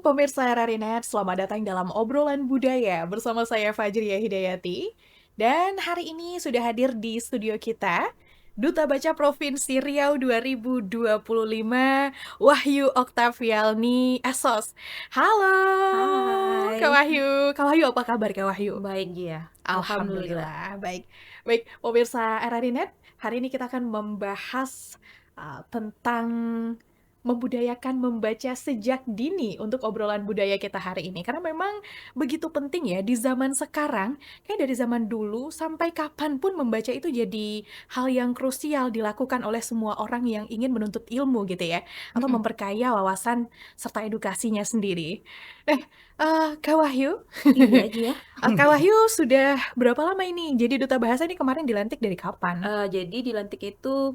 pemirsa Rarinet, selamat datang dalam obrolan budaya bersama saya Fajriya Hidayati. Dan hari ini sudah hadir di studio kita, Duta Baca Provinsi Riau 2025, Wahyu Oktaviani Esos. Halo, Kak Hai, Wahyu. Kak Wahyu, apa kabar Kak Wahyu? baik ya. Alhamdulillah. Alhamdulillah, baik. Baik, pemirsa Rarinet, hari ini kita akan membahas tentang membudayakan membaca sejak dini untuk obrolan budaya kita hari ini. Karena memang begitu penting ya di zaman sekarang, kayak dari zaman dulu sampai kapanpun membaca itu jadi hal yang krusial dilakukan oleh semua orang yang ingin menuntut ilmu gitu ya, atau Mm-mm. memperkaya wawasan serta edukasinya sendiri. Eh, Kak Wahyu, Iya aja ya. Kak Wahyu sudah berapa lama ini? Jadi duta bahasa ini kemarin dilantik dari kapan? Jadi dilantik itu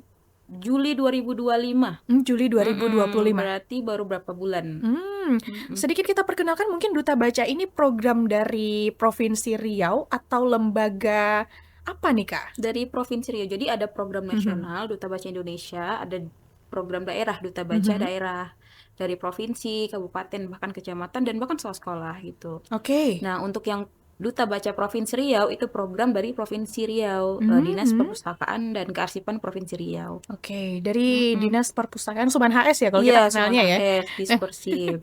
Juli 2025. Juli 2025. Berarti baru berapa bulan? Mm-mm. Sedikit kita perkenalkan mungkin Duta Baca ini program dari Provinsi Riau atau lembaga apa nih, Kak? Dari Provinsi Riau. Jadi ada program Mhm. nasional Duta Baca Indonesia, ada program daerah Duta Baca Mhm. daerah dari provinsi, kabupaten, bahkan kecamatan dan bahkan sekolah gitu. Oke. Nah, untuk yang Duta Baca Provinsi Riau itu program dari Provinsi Riau, Dinas Mhm. Perpustakaan dan Kearsipan Provinsi Riau. Oke, dari Mm-mm. Dinas Perpustakaan Suman HS ya kalau Iya, kita Suman kenalnya ya. HS, Nah, Dispersif.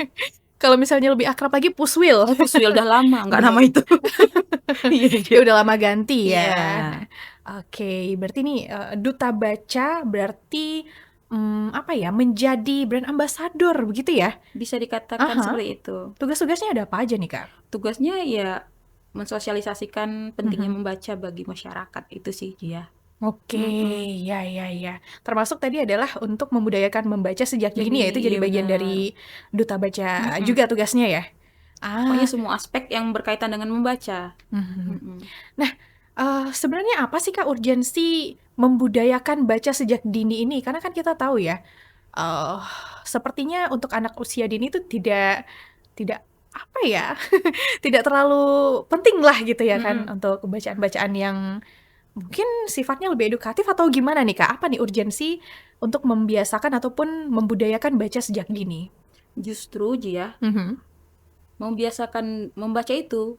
kalau misalnya lebih akrab lagi Puswil. Oh, Puswil udah lama, nggak Udah nama itu. Iya, ya iya. udah lama ganti Iya, ya. Nah, oke, berarti nih Duta Baca berarti apa ya, menjadi brand ambassador begitu ya? bisa dikatakan Aha. seperti itu. Tugas-tugasnya ada apa aja nih, Kak? Tugasnya ya mensosialisasikan pentingnya Mhm. membaca bagi masyarakat itu sih dia. Oke, Mm-mm. ya ya ya. Termasuk tadi adalah untuk membudayakan membaca sejak Jadi, dini ya, itu iya jadi bagian benar. dari Duta Baca Mm-mm. juga tugasnya ya? Pokoknya Ah, semua aspek yang berkaitan dengan membaca. mhm. Mm-mm. Nah, sebenarnya apa sih Kak urgensi membudayakan baca sejak dini ini? Karena kan kita tahu ya, eee, sepertinya untuk anak usia dini itu tidak tidak apa ya, tidak terlalu penting lah gitu ya kan Mm-mm. untuk bacaan-bacaan yang mungkin sifatnya lebih edukatif atau gimana nih Kak? Apa nih urgensi untuk membiasakan ataupun membudayakan baca sejak dini? Justru dia Mhm. membiasakan membaca itu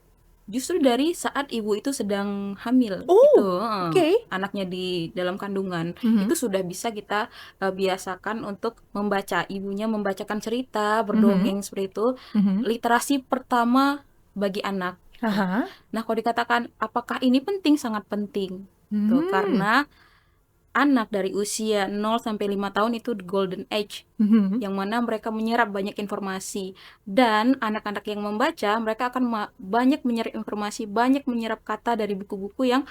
justru dari saat ibu itu sedang hamil itu, Oh, oke. anaknya di dalam kandungan Mhm. itu sudah bisa kita biasakan untuk membaca, ibunya membacakan cerita, Mhm. berdongeng seperti itu, Mhm. literasi pertama bagi anak gitu. Ah. Nah, kalau dikatakan apakah ini penting, sangat penting tuh, Mmm. karena anak dari usia 0 sampai 5 tahun itu the golden age, Mhm. yang mana mereka menyerap banyak informasi. Dan anak-anak yang membaca, mereka akan banyak menyerap informasi, banyak menyerap kata dari buku-buku yang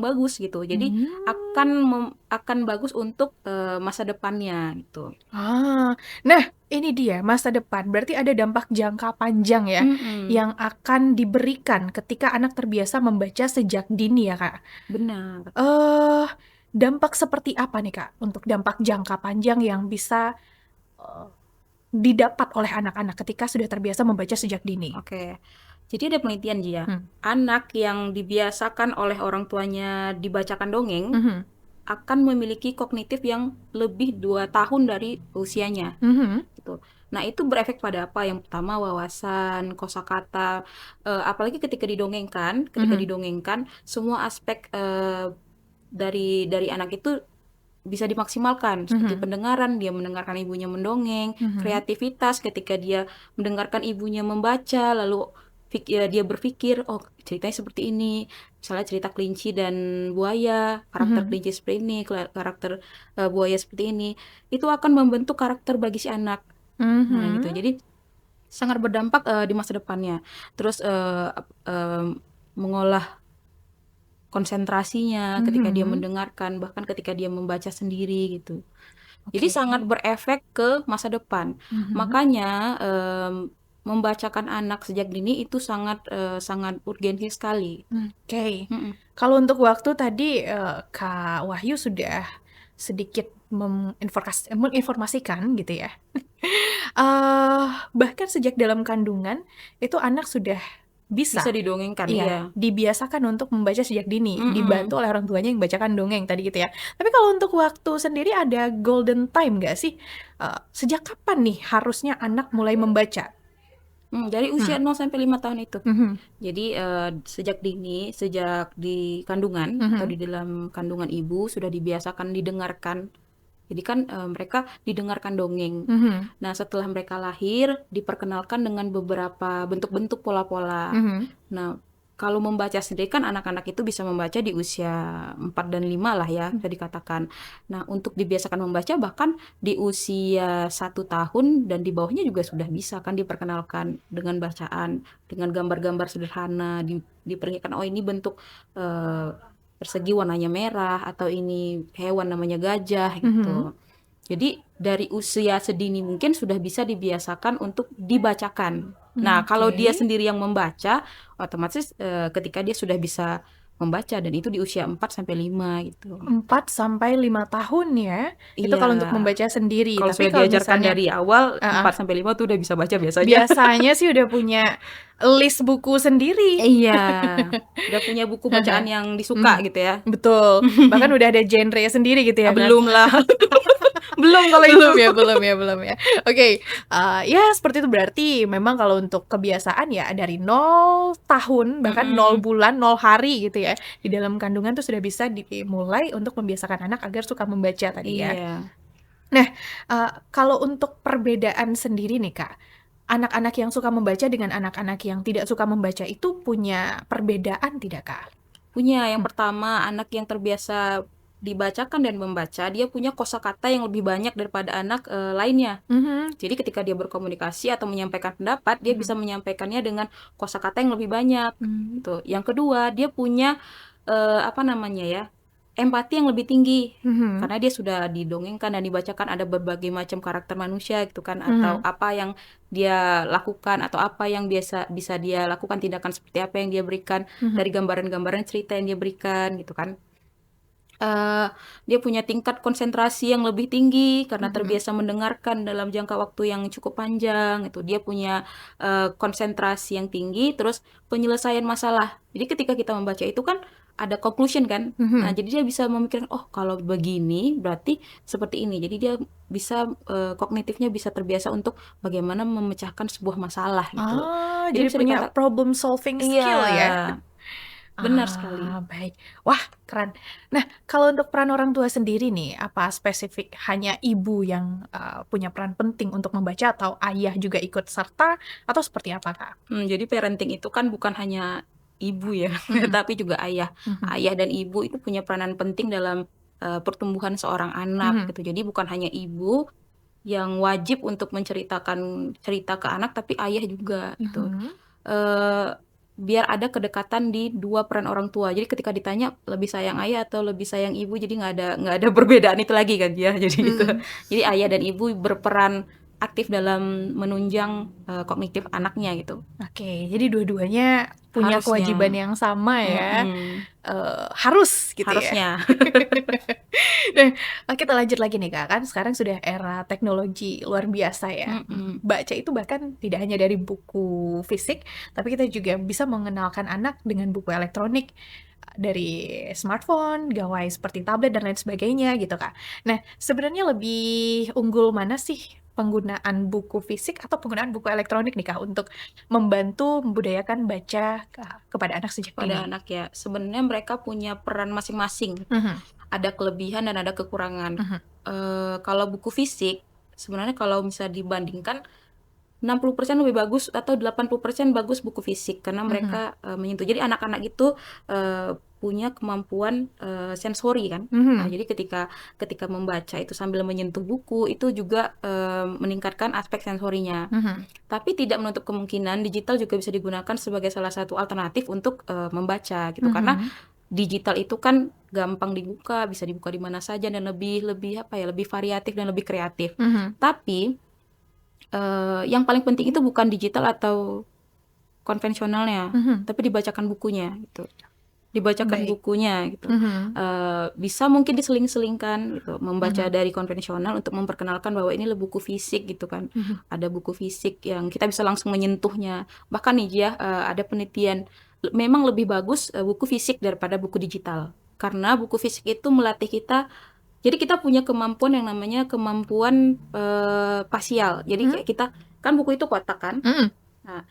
bagus gitu. Jadi akan Mmm. akan bagus untuk masa depannya gitu. Nah ini dia masa depan, berarti ada dampak jangka panjang ya, Mm-mm, yang akan diberikan ketika anak terbiasa membaca sejak dini ya, Kak? benar. Eh, dampak seperti apa nih, Kak, untuk dampak jangka panjang yang bisa, eee, didapat oleh anak-anak ketika sudah terbiasa membaca sejak dini? Oke. Jadi ada penelitian dia. Hmm. Anak yang dibiasakan oleh orang tuanya dibacakan dongeng Mhm. akan memiliki kognitif yang lebih 2 tahun dari usianya Mhm. gitu. Nah, itu berefek pada apa? Yang pertama wawasan, kosakata, apalagi ketika Mhm. didongengkan semua aspek dari anak itu bisa dimaksimalkan seperti Mhm. pendengaran, dia mendengarkan ibunya mendongeng, Mhm. kreativitas ketika dia mendengarkan ibunya membaca, lalu ya, dia berpikir, oh ceritanya seperti ini, misalnya cerita kelinci dan buaya, karakter Mhm. kelinci seperti ini, karakter buaya seperti ini, itu akan membentuk karakter bagi si anak. Nah gitu, Mhm. jadi sangat berdampak di masa depannya. Terus mengolah konsentrasinya ketika dia Mhm. mendengarkan, bahkan ketika dia membaca sendiri gitu. Jadi Oke. sangat berefek ke masa depan. Mhm. Makanya membacakan anak sejak dini itu sangat sangat urgensi sekali. Oke. Mm-mm. Kalau untuk waktu tadi, Kak Wahyu sudah sedikit menginformasikan gitu ya, bahkan sejak dalam kandungan itu anak sudah Bisa bisa didongengkan, iya, iya. dibiasakan untuk membaca sejak dini, Mm-mm. dibantu oleh orang tuanya yang membacakan dongeng tadi gitu ya. Tapi kalau untuk waktu sendiri ada golden time nggak sih? Sejak kapan nih harusnya anak mulai membaca? Dari usia Hmm. 0 sampai 5 tahun itu. Mhm. Jadi, sejak dini, sejak di kandungan atau Mhm. di dalam kandungan ibu sudah dibiasakan didengarkan. Jadi kan, mereka didengarkan dongeng. Mhm. Nah, setelah mereka lahir, diperkenalkan dengan beberapa bentuk-bentuk pola-pola. Mhm. Nah, kalau membaca sendiri kan anak-anak itu bisa membaca di usia 4 dan 5 lah ya, bisa dikatakan. Nah, untuk dibiasakan membaca bahkan di usia 1 tahun dan di bawahnya juga sudah bisa kan diperkenalkan dengan bacaan, dengan gambar-gambar sederhana, diperlihatkan, oh ini bentuk persegi warnanya merah, atau ini hewan namanya gajah Mhm. gitu. Jadi dari usia sedini mungkin sudah bisa dibiasakan untuk dibacakan. Nah, kalau dia Oke. sendiri yang membaca, otomatis ketika dia sudah bisa membaca, dan itu di usia 4 sampai 5 gitu. 4 sampai 5 tahun ya? Itu Iya, kalau untuk membaca sendiri, kalau tapi sudah kalau diajarkan misalnya dari awal heeh, 4 sampai 5 tuh udah bisa baca biasanya. biasanya sih udah punya list buku sendiri. Iya, udah punya buku bacaan yang disuka Mhm, gitu ya. betul, bahkan udah ada genre sendiri gitu ya kan? Belum lah, belum kalau itu. Belum ya belum ya belum ya. Oke, ya seperti itu berarti memang kalau untuk kebiasaan ya dari 0 tahun, bahkan 0 bulan, 0 hari gitu ya, di dalam kandungan tuh sudah bisa dimulai untuk membiasakan anak agar suka membaca tadi ya. Iya. Nah, kalau untuk perbedaan sendiri nih Kak, anak-anak yang suka membaca dengan anak-anak yang tidak suka membaca itu punya perbedaan tidak Kak? Punya, yang Mmm. pertama anak yang terbiasa dibacakan dan membaca, dia punya kosakata yang lebih banyak daripada anak, lainnya. Mhm. Jadi ketika dia berkomunikasi atau menyampaikan pendapat, dia Mhm. bisa menyampaikannya dengan kosakata yang lebih banyak, Mmm. gitu. Yang kedua, dia punya, apa namanya ya, empati yang lebih tinggi, Mhm. karena dia sudah didongengkan dan dibacakan ada berbagai macam karakter manusia gitu kan, atau Mhm. apa yang dia lakukan, atau apa yang bisa dia lakukan, tindakan seperti apa yang dia berikan, Mhm. dari gambaran-gambaran cerita yang dia berikan gitu kan. Dia punya tingkat konsentrasi yang lebih tinggi karena Mhm. terbiasa mendengarkan dalam jangka waktu yang cukup panjang itu. Dia punya, konsentrasi yang tinggi, terus penyelesaian masalah. Jadi ketika kita membaca itu kan ada conclusion kan. Nah, Mhm. jadi dia bisa memikirkan, "Oh, kalau begini berarti seperti ini." Jadi dia bisa, kognitifnya bisa terbiasa untuk bagaimana memecahkan sebuah masalah gitu. Oh, Jadi jadi bisa punya dikata problem solving iya, skill ya? benar sekali. Baik. Wah, keren. Nah, kalau untuk peran orang tua sendiri nih, apa spesifik hanya ibu yang, punya peran penting untuk membaca atau ayah juga ikut serta atau seperti apa, Kak? Jadi parenting itu kan bukan hanya ibu ya, Mhm. tapi juga ayah. Mhm. Ayah dan ibu itu punya peranan penting dalam, pertumbuhan seorang anak Mhm. gitu. Jadi bukan hanya ibu yang wajib untuk menceritakan cerita ke anak, tapi ayah juga gitu. Mhm. Eee, Biar ada kedekatan di dua peran orang tua. Jadi ketika ditanya lebih sayang ayah atau lebih sayang ibu, jadi nggak ada perbedaan itu lagi kan ya, jadi itu. Mmm. Jadi ayah dan ibu berperan aktif dalam menunjang, kognitif anaknya gitu, Oke, jadi dua-duanya punya kewajiban harusnya. yang sama ya, Mhm, harus gitu ya? harusnya. Nah, kita lanjut lagi nih, Kak, kan sekarang sudah era teknologi luar biasa ya. Mhm, Baca itu bahkan tidak hanya dari buku fisik, tapi kita juga bisa mengenalkan anak dengan buku elektronik, dari smartphone, gawai seperti tablet dan lain sebagainya gitu, Kak. Nah, sebenarnya lebih unggul mana sih penggunaan buku fisik atau penggunaan buku elektronik nih, Kak, untuk membantu membudayakan baca kepada anak sejak pada dini? anak ya, sebenarnya mereka punya peran masing-masing. Mhm. Ada kelebihan dan ada kekurangan. Mhm. Kalau buku fisik, sebenarnya kalau misalnya dibandingkan 60% lebih bagus atau 80% bagus buku fisik karena Mhm. mereka, menyentuh. Jadi anak-anak itu, punya kemampuan, sensori kan. Nah, Mhm. jadi ketika ketika membaca itu sambil menyentuh buku, itu juga, meningkatkan aspek sensorinya. Mhm. Tapi tidak menutup kemungkinan digital juga bisa digunakan sebagai salah satu alternatif untuk, membaca gitu. Karena Mhm. digital itu kan gampang dibuka, bisa dibuka di mana saja dan lebih lebih apa ya, lebih variatif dan lebih kreatif. Mhm. Tapi yang paling penting itu bukan digital atau konvensionalnya, Mhm. tapi dibacakan bukunya gitu. Dibacakan Baik. bukunya gitu. Mhm. Bisa mungkin diseling-selingkan gitu, membaca Mhm. dari konvensional untuk memperkenalkan bahwa ini buku fisik gitu kan. Mhm. Ada buku fisik yang kita bisa langsung menyentuhnya. Bahkan nih ya, ada penelitian, memang lebih bagus, buku fisik daripada buku digital. Karena buku fisik itu melatih kita, jadi kita punya kemampuan yang namanya kemampuan, pasial. Jadi Mhm. kayak kita kan buku itu kotak kan, Mhm. Nah,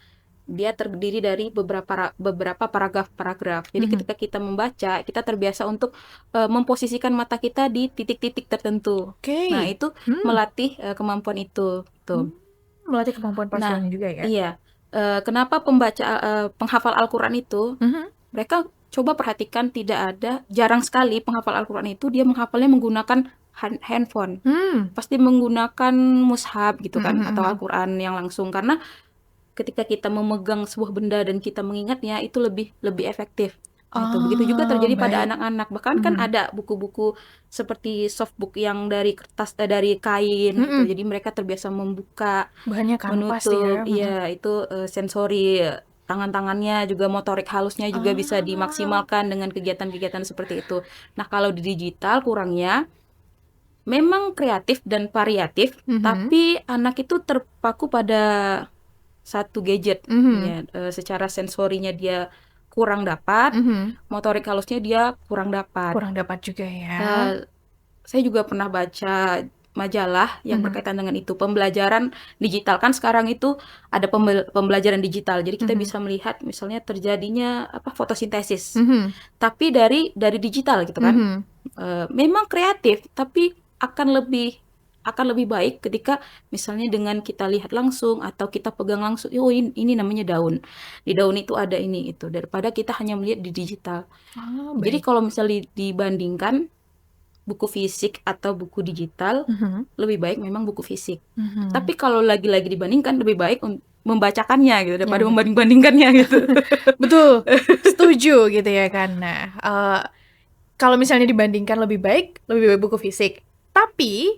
dia terdiri dari beberapa paragraf-paragraf. Jadi Mhm. ketika kita membaca, kita terbiasa untuk memposisikan mata kita di titik-titik tertentu. Nah, Oke. itu Hmm. melatih kemampuan itu, Hmm, tuh. melatih kemampuan Nah, pasifnya juga ya? iya. Kenapa penghafal Al-Quran itu, Mhm. mereka coba perhatikan jarang sekali penghafal Al-Quran itu dia menghafalnya menggunakan handphone. Hmm. Pasti menggunakan mushaf gitu Mhm kan, mhm atau mhm. Al-Quran yang langsung. Karena ketika kita memegang sebuah benda dan kita mengingatnya itu lebih lebih efektif. Nah, itu begitu juga Oh, terjadi pada baik. anak-anak. Bahkan kan Mhm. ada buku-buku seperti softbook yang dari kertas, dari kain gitu. Mhm. Jadi mereka terbiasa membuka, Bahannya kanvas ya? menutup. Mhm. Iya, itu sensori tangan-tangannya juga, motorik halusnya juga bisa Ah. dimaksimalkan dengan kegiatan-kegiatan seperti itu. Nah, kalau di digital kurangnya memang kreatif dan variatif, Mhm. tapi anak itu terpaku pada satu gadget, Mhm. ya, secara sensorinya dia kurang dapat, Mhm. motorik halusnya dia kurang dapat. Kurang dapat juga ya? Saya juga pernah baca majalah yang Mhm. berkaitan dengan itu, pembelajaran digital. Kan sekarang itu ada pembelajaran digital, jadi kita Mhm. bisa melihat misalnya terjadinya fotosintesis, Mhm. tapi dari digital gitu kan. Mhm. Memang kreatif, tapi akan lebih baik ketika misalnya dengan kita lihat langsung atau kita pegang langsung, "Oh, ini namanya daun. Di daun itu ada ini," itu, daripada kita hanya melihat di digital. Oh, Jadi baik. kalau misalnya dibandingkan buku fisik atau buku digital, Mhm. lebih baik memang buku fisik. Mhm. Tapi kalau lagi-lagi dibandingkan, lebih baik membacakannya gitu Ya, daripada betul. membanding-bandingkannya gitu. Betul, setuju gitu ya kan. Nah, kalau misalnya dibandingkan lebih baik buku fisik. Tapi,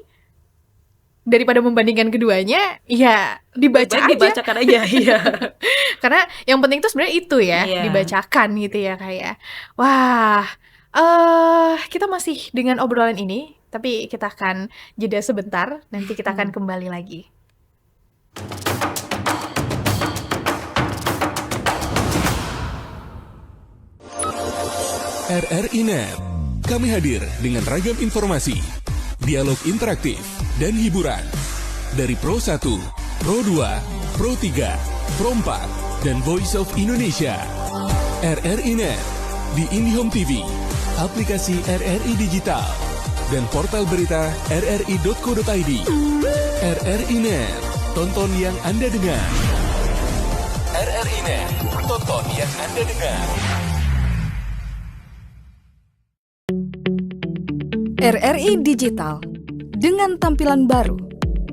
daripada membandingkan keduanya, ya Lebih dibaca baik aja. dibacakan aja, iya. Karena yang penting tuh sebenarnya itu ya, Iya. dibacakan gitu ya, Kak, ya. Wah, kita masih dengan obrolan ini, tapi kita akan jeda sebentar, nanti kita akan kembali lagi. RRI Net. Kami hadir dengan ragam informasi, dialog interaktif, dan hiburan. Dari Pro 1, Pro 2, Pro 3, Pro 4, dan Voice of Indonesia. RRI Net di IndiHome TV, aplikasi RRI Digital, dan portal berita rri.co.id. RRI Net, tonton yang Anda dengar. RRI Net, tonton yang Anda dengar. RRI Digital dengan tampilan baru,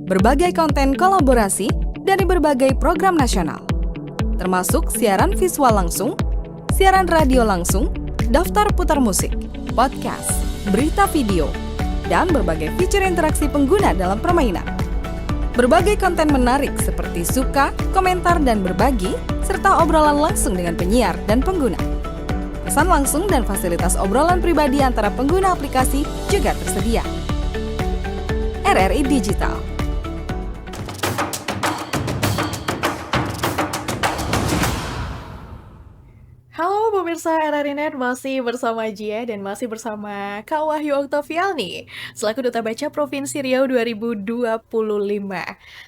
berbagai konten kolaborasi dari berbagai program nasional, termasuk siaran visual langsung, siaran radio langsung, daftar putar musik, podcast, berita video, dan berbagai fitur interaksi pengguna dalam permainan. Berbagai konten menarik seperti suka, komentar, dan berbagi, serta obrolan langsung dengan penyiar dan pengguna. Pesan langsung dan fasilitas obrolan pribadi antara pengguna aplikasi juga tersedia. RRI Digital. Halo pemirsa RRI Net, masih bersama Jia dan masih bersama Kak Wahyu Oktavial nih, selaku Duta Baca Provinsi Riau 2025.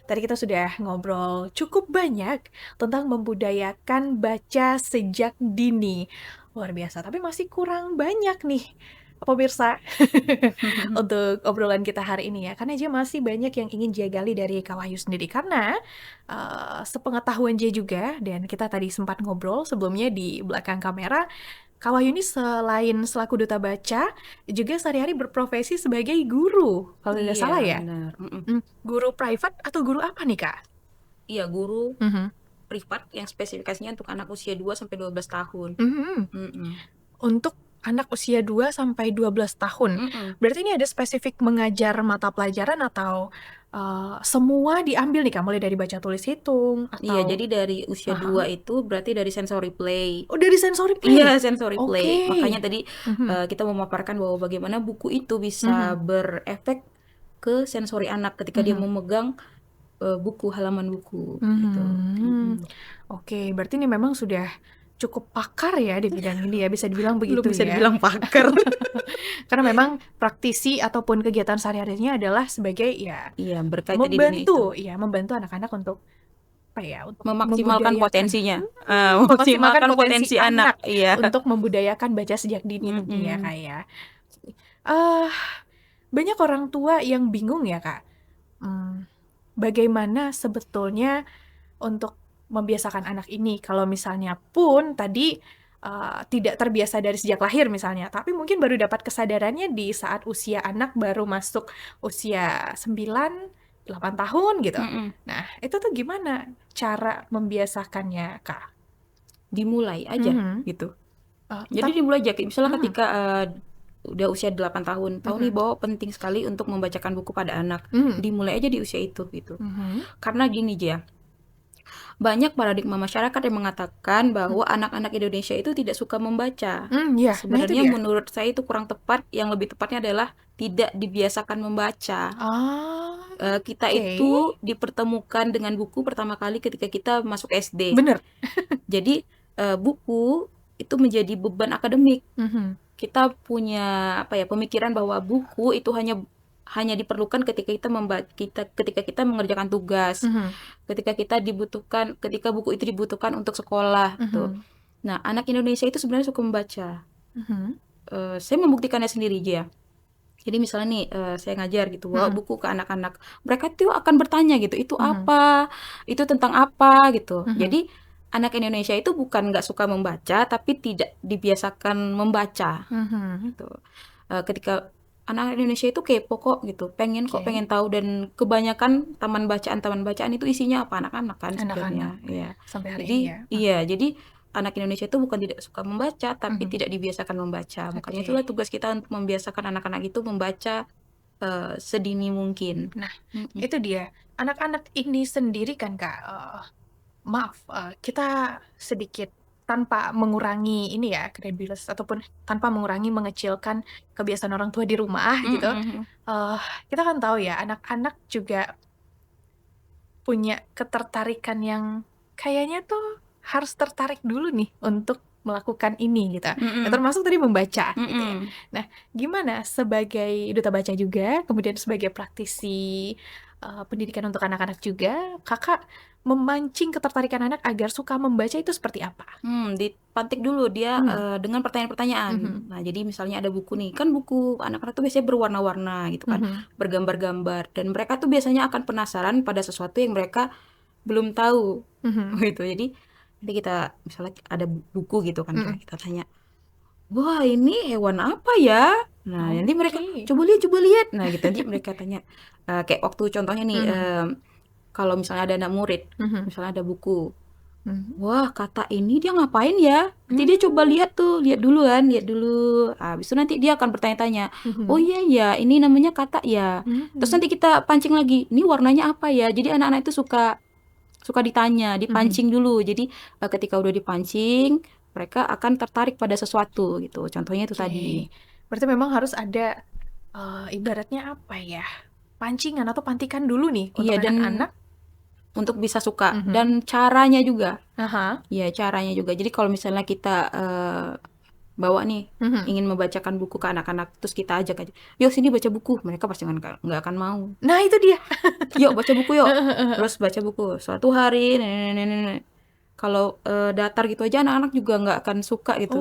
Tadi kita sudah ngobrol cukup banyak tentang membudayakan baca sejak dini. Luar biasa, tapi masih kurang banyak nih pemirsa untuk obrolan kita hari ini ya. Karena Jia masih banyak yang ingin Jia gali dari Kak Wahyu sendiri. Karena sepengetahuan Jia juga, dan kita tadi sempat ngobrol sebelumnya di belakang kamera, Kak Wahyu ini selain selaku duta baca, juga sehari-hari berprofesi sebagai guru, kalau tidak Iya, salah ya? benar. Guru private atau guru apa nih, Kak? Iya, guru Mhm. privat yang spesifikasinya untuk anak usia 2 sampai 12 tahun. Mhm. Mhm. Untuk anak usia 2 sampai 12 tahun. Mhm. Berarti ini ada spesifik mengajar mata pelajaran atau, semua diambil nih, Kak? Mulai dari baca, tulis, hitung, Iya, atau jadi dari usia 2 itu berarti dari sensory play. oh, dari sensory Iya, play? sensory play. Oke. Makanya tadi Mhm. kita memaparkan bahwa bagaimana buku itu bisa Mhm. berefek ke sensori anak ketika dia Mhm. memegang buku, halaman buku gitu. Mhm. Oke, berarti ini memang sudah cukup pakar ya di bidang ini ya, bisa dibilang Belum begitu bisa ya? dibilang pakar. Karena memang praktisi ataupun kegiatan sehari-harinya adalah sebagai ya Iya, berkaitan di dunia itu. membantu anak-anak untuk apa ya, untuk Memaksimalkan membudayakan potensinya, memaksimalkan memaksimalkan potensi potensi anak, anak iya. untuk membudayakan baca sejak dini tadi ya, Mhm. Kak, ya. Banyak orang tua yang bingung ya, Kak, bagaimana sebetulnya untuk membiasakan anak ini kalau misalnya pun tadi, tidak terbiasa dari sejak lahir misalnya, tapi mungkin baru dapat kesadarannya di saat usia anak baru masuk usia 9, 8 tahun gitu. Mhm. Nah, itu tuh gimana cara membiasakannya, Kak? Dimulai aja Mhm. gitu. Oh, Jadi dimulai aja, misalnya Mhm. ketika udah usia 8 tahun, tahu nih bahwa penting sekali untuk membacakan buku pada anak. Dimulai aja di usia itu gitu. Karena gini ya, banyak paradigma masyarakat yang mengatakan bahwa anak-anak Indonesia itu tidak suka membaca. Iya, nah itu Sebenarnya dia. menurut saya itu kurang tepat, yang lebih tepatnya adalah tidak dibiasakan membaca. Kita Oke. itu dipertemukan dengan buku pertama kali ketika kita masuk SD. Bener. Jadi buku itu menjadi beban akademik. Kita punya pemikiran bahwa buku itu hanya diperlukan ketika kita mengerjakan tugas, ketika buku itu dibutuhkan untuk sekolah gitu. Nah, anak Indonesia itu sebenarnya suka membaca. Saya membuktikannya sendiri aja ya. Jadi misalnya nih saya ngajar gitu, bawa buku ke anak-anak, mereka tuh akan bertanya gitu, itu apa, itu tentang apa gitu. Jadi anak Indonesia itu bukan nggak suka membaca, tapi tidak dibiasakan membaca gitu. Ketika anak Indonesia itu kepo kok gitu, pengen tahu, dan kebanyakan taman bacaan itu isinya apa, anak-anak kan sebenarnya. Anak-anak. Iya. Sampai hari Jadi ini ya. iya, jadi anak Indonesia itu bukan tidak suka membaca, tapi tidak dibiasakan membaca. Makanya itulah tugas kita untuk membiasakan anak-anak itu membaca sedini mungkin. Nah, itu dia. Anak-anak ini sendiri kan, Kak, maaf, kita sedikit tanpa mengurangi ini ya, kredibilitas ataupun tanpa mengecilkan kebiasaan orang tua di rumah gitu. Kita kan tahu ya, anak-anak juga punya ketertarikan yang kayaknya tuh harus tertarik dulu nih untuk melakukan ini gitu. Ya, termasuk tadi membaca gitu ya. Nah, gimana sebagai duta baca juga, kemudian sebagai praktisi pendidikan untuk anak-anak juga, Kakak memancing ketertarikan anak agar suka membaca itu seperti apa? Dipantik dulu dia dengan pertanyaan-pertanyaan. Nah, jadi misalnya ada buku nih, kan buku anak-anak tuh biasanya berwarna-warna gitu kan, bergambar-gambar, dan mereka tuh biasanya akan penasaran pada sesuatu yang mereka belum tahu gitu. Jadi nanti kita misalnya ada buku gitu kan, kita tanya, wah ini hewan apa ya? Nah, nanti mereka coba lihat. Nah, gitu nanti mereka tanya, kayak waktu contohnya nih, kalau misalnya ada anak murid, misalnya ada buku, wah kata ini dia ngapain ya? Nanti dia coba lihat dulu. Habis itu nanti dia akan bertanya-tanya, oh iya ya, ini namanya kata ya. Terus nanti kita pancing lagi, ini warnanya apa ya? Jadi anak-anak itu suka ditanya, dipancing dulu. Jadi ketika udah dipancing, mereka akan tertarik pada sesuatu gitu. Contohnya itu tadi. Berarti memang harus ada ibaratnya apa ya, pancingan atau pantikan dulu nih untuk anak-anak untuk bisa suka, dan caranya juga. Ya, caranya juga. Jadi kalau misalnya kita bawa nih, ingin membacakan buku ke anak-anak, terus kita ajak aja, yuk sini baca buku, mereka pasti nggak akan mau. Nah itu dia. Yuk baca buku yuk. Terus baca buku suatu hari, kalau datar gitu aja anak-anak juga nggak akan suka gitu.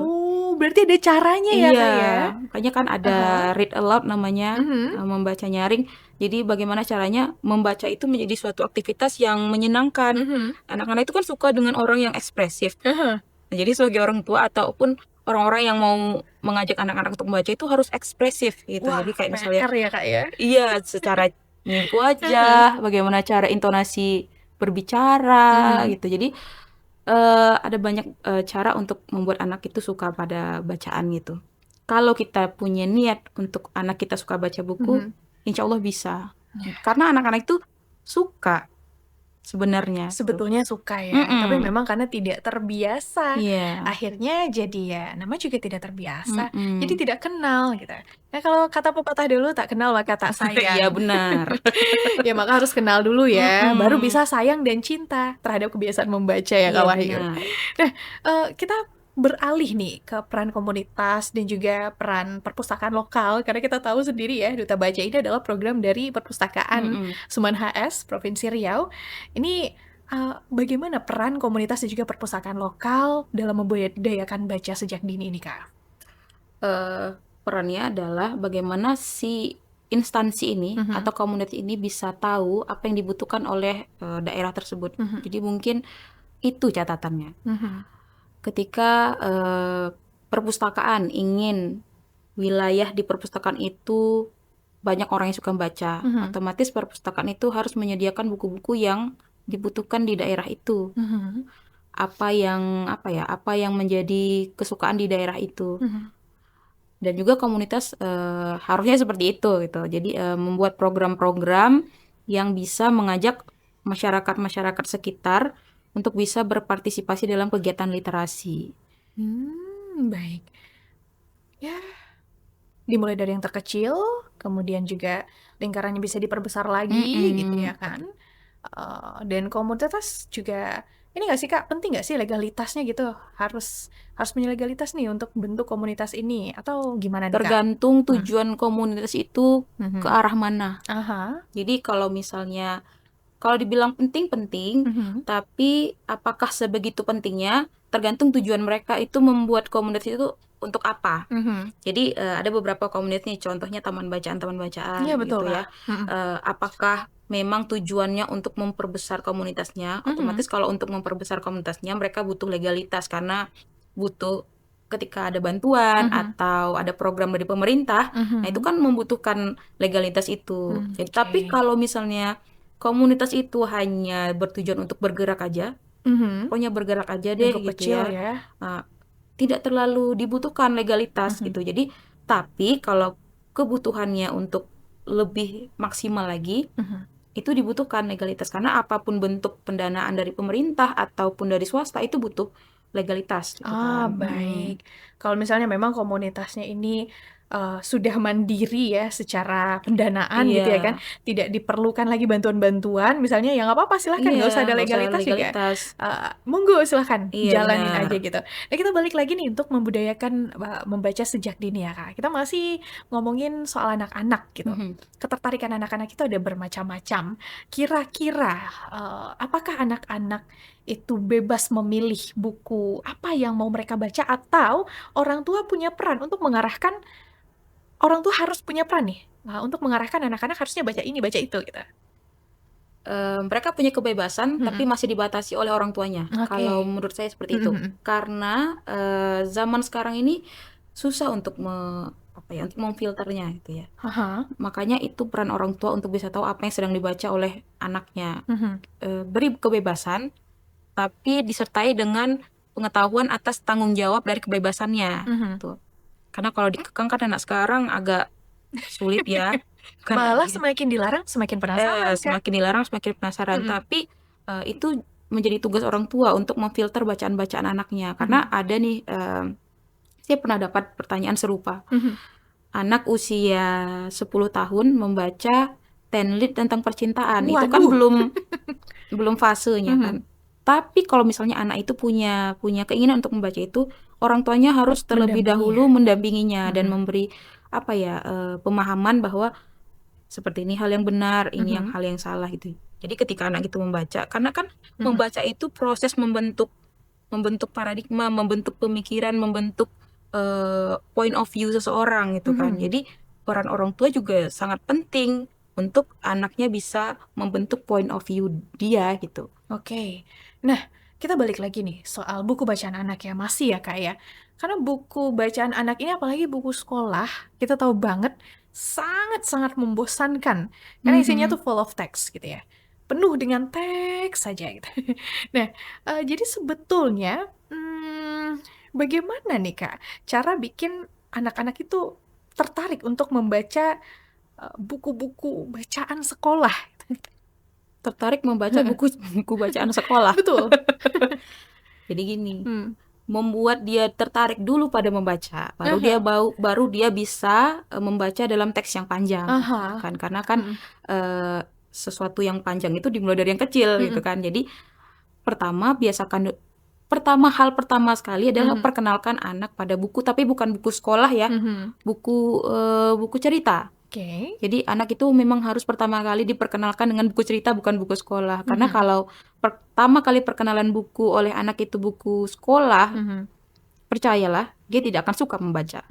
Berarti ada caranya ya, Kak ya? Makanya kan ada read aloud namanya, membaca nyaring. Jadi bagaimana caranya membaca itu menjadi suatu aktivitas yang menyenangkan. Anak-anak itu kan suka dengan orang yang ekspresif. Nah, jadi sebagai orang tua ataupun orang-orang yang mau mengajak anak-anak untuk membaca itu harus ekspresif gitu. Wah, jadi kayak misalnya, PR ya, Kak ya? Iya, secara mimik wajah, bagaimana cara intonasi berbicara gitu. Jadi ada banyak cara untuk membuat anak itu suka pada bacaan gitu. Kalau kita punya niat untuk anak kita suka baca buku, insya Allah bisa. Karena anak-anak itu suka sebenarnya. Sebetulnya suka ya, tapi memang karena tidak terbiasa. Iya. Akhirnya jadi ya, namanya juga tidak terbiasa, jadi tidak kenal gitu. Nah kalau kata pepatah dulu, tak kenal maka tak sayang. Iya benar. Ya maka harus kenal dulu ya, baru bisa sayang dan cinta terhadap kebiasaan membaca ya, Kak Wahyu. Nah, kita beralih nih ke peran komunitas dan juga peran perpustakaan lokal, karena kita tahu sendiri ya, Duta Baca ini adalah program dari Perpustakaan Suman HS Provinsi Riau. Ini bagaimana peran komunitas dan juga perpustakaan lokal dalam membudayakan baca sejak dini ini, Kak? Perannya adalah bagaimana si instansi ini atau komunitas ini bisa tahu apa yang dibutuhkan oleh daerah tersebut. Jadi mungkin itu catatannya. Ketika perpustakaan ingin wilayah di perpustakaan itu banyak orang yang suka baca, otomatis perpustakaan itu harus menyediakan buku-buku yang dibutuhkan di daerah itu. Apa yang menjadi kesukaan di daerah itu. Dan juga komunitas harusnya seperti itu gitu. Jadi membuat program-program yang bisa mengajak masyarakat sekitar untuk bisa berpartisipasi dalam kegiatan literasi. Baik. Ya, dimulai dari yang terkecil, kemudian juga lingkarannya bisa diperbesar lagi gitu ya kan. Dan komunitas juga ini nggak sih Kak, penting nggak sih legalitasnya gitu? Harus punya legalitas nih untuk bentuk komunitas ini atau gimana nih Kak? Tergantung tujuan komunitas itu ke arah mana. Aha. Jadi kalau misalnya dibilang penting, tapi apakah sebegitu pentingnya? Tergantung tujuan mereka itu membuat komunitas itu untuk apa. Jadi ada beberapa komunitas nih, contohnya taman bacaan Iya betul gitu ya. Apakah memang tujuannya untuk memperbesar komunitasnya? Otomatis kalau untuk memperbesar komunitasnya mereka butuh legalitas karena butuh ketika ada bantuan atau ada program dari pemerintah, nah itu kan membutuhkan legalitas itu. Jadi, tapi kalau misalnya komunitas itu hanya bertujuan untuk bergerak aja, pokoknya bergerak aja deh Lingkup gitu kecil ya. Tidak terlalu dibutuhkan legalitas gitu. Jadi, tapi kalau kebutuhannya untuk lebih maksimal lagi, itu dibutuhkan legalitas karena apapun bentuk pendanaan dari pemerintah ataupun dari swasta itu butuh legalitas gitu kan. Baik. Kalau misalnya memang komunitasnya ini sudah mandiri ya secara pendanaan gitu ya Iya. kan, tidak diperlukan lagi bantuan-bantuan, misalnya ya nggak apa-apa silahkan, nggak usah ada Nggak usah legalitas juga. legalitas. Monggo silahkan Iya, jalanin benar. aja gitu. Nah kita balik lagi nih untuk membudayakan membaca sejak dini ya Kak. Kita masih ngomongin soal anak-anak gitu. Ketertarikan anak-anak itu ada bermacam-macam. Kira-kira apakah anak-anak itu bebas memilih buku apa yang mau mereka baca atau orang tua punya peran untuk mengarahkan, orang tua harus punya peran nih untuk mengarahkan anak-anak harusnya baca ini, baca itu gitu. Mereka punya kebebasan tapi masih dibatasi oleh orang tuanya. Oke. Kalau menurut saya seperti itu. Karena zaman sekarang ini susah untuk untuk memfilternya gitu ya. Makanya itu peran orang tua untuk bisa tahu apa yang sedang dibaca oleh anaknya. Beri kebebasan tapi disertai dengan pengetahuan atas tanggung jawab dari kebebasannya gitu. Karena kalau dikekang kan anak sekarang agak sulit ya. Malah semakin dilarang semakin penasaran Kak. Semakin dilarang semakin penasaran. Tapi itu menjadi tugas orang tua untuk memfilter bacaan-bacaan anaknya. Karena ada nih, saya pernah dapat pertanyaan serupa. Anak usia 10 tahun membaca 10 Lit tentang percintaan. Itu kan belum fasenya kan. Tapi kalau misalnya anak itu punya keinginan untuk membaca itu, orang tuanya harus terlebih dahulu mendampinginya dan memberi pemahaman bahwa seperti ini hal yang benar, ini yang hal yang salah gitu. Jadi ketika anak itu membaca, karena kan membaca itu proses membentuk paradigma, membentuk pemikiran, membentuk point of view seseorang gitu kan. Jadi peran orang tua juga sangat penting untuk anaknya bisa membentuk point of view dia gitu. Oke. Nah, kita balik lagi nih soal buku bacaan anak ya, masih ya Kak ya. Karena buku bacaan anak ini apalagi buku sekolah, kita tahu banget sangat-sangat membosankan. Karena isinya tuh full of text gitu ya. Penuh dengan teks saja gitu. Nah, jadi sebetulnya bagaimana nih Kak cara bikin anak-anak itu tertarik untuk membaca buku-buku bacaan sekolah? Tertarik membaca buku bacaan sekolah. Betul. Jadi gini, membuat dia tertarik dulu pada membaca, baru dia bisa membaca dalam teks yang panjang, kan? Karena kan sesuatu yang panjang itu dimulai dari yang kecil gitu kan. Jadi hal pertama sekali adalah perkenalkan anak pada buku, tapi bukan buku sekolah ya, buku cerita. Oke. Jadi anak itu memang harus pertama kali diperkenalkan dengan buku cerita, bukan buku sekolah. Karena Mhm. kalau pertama kali perkenalan buku oleh anak itu buku sekolah, Mhm. percayalah, dia tidak akan suka membaca.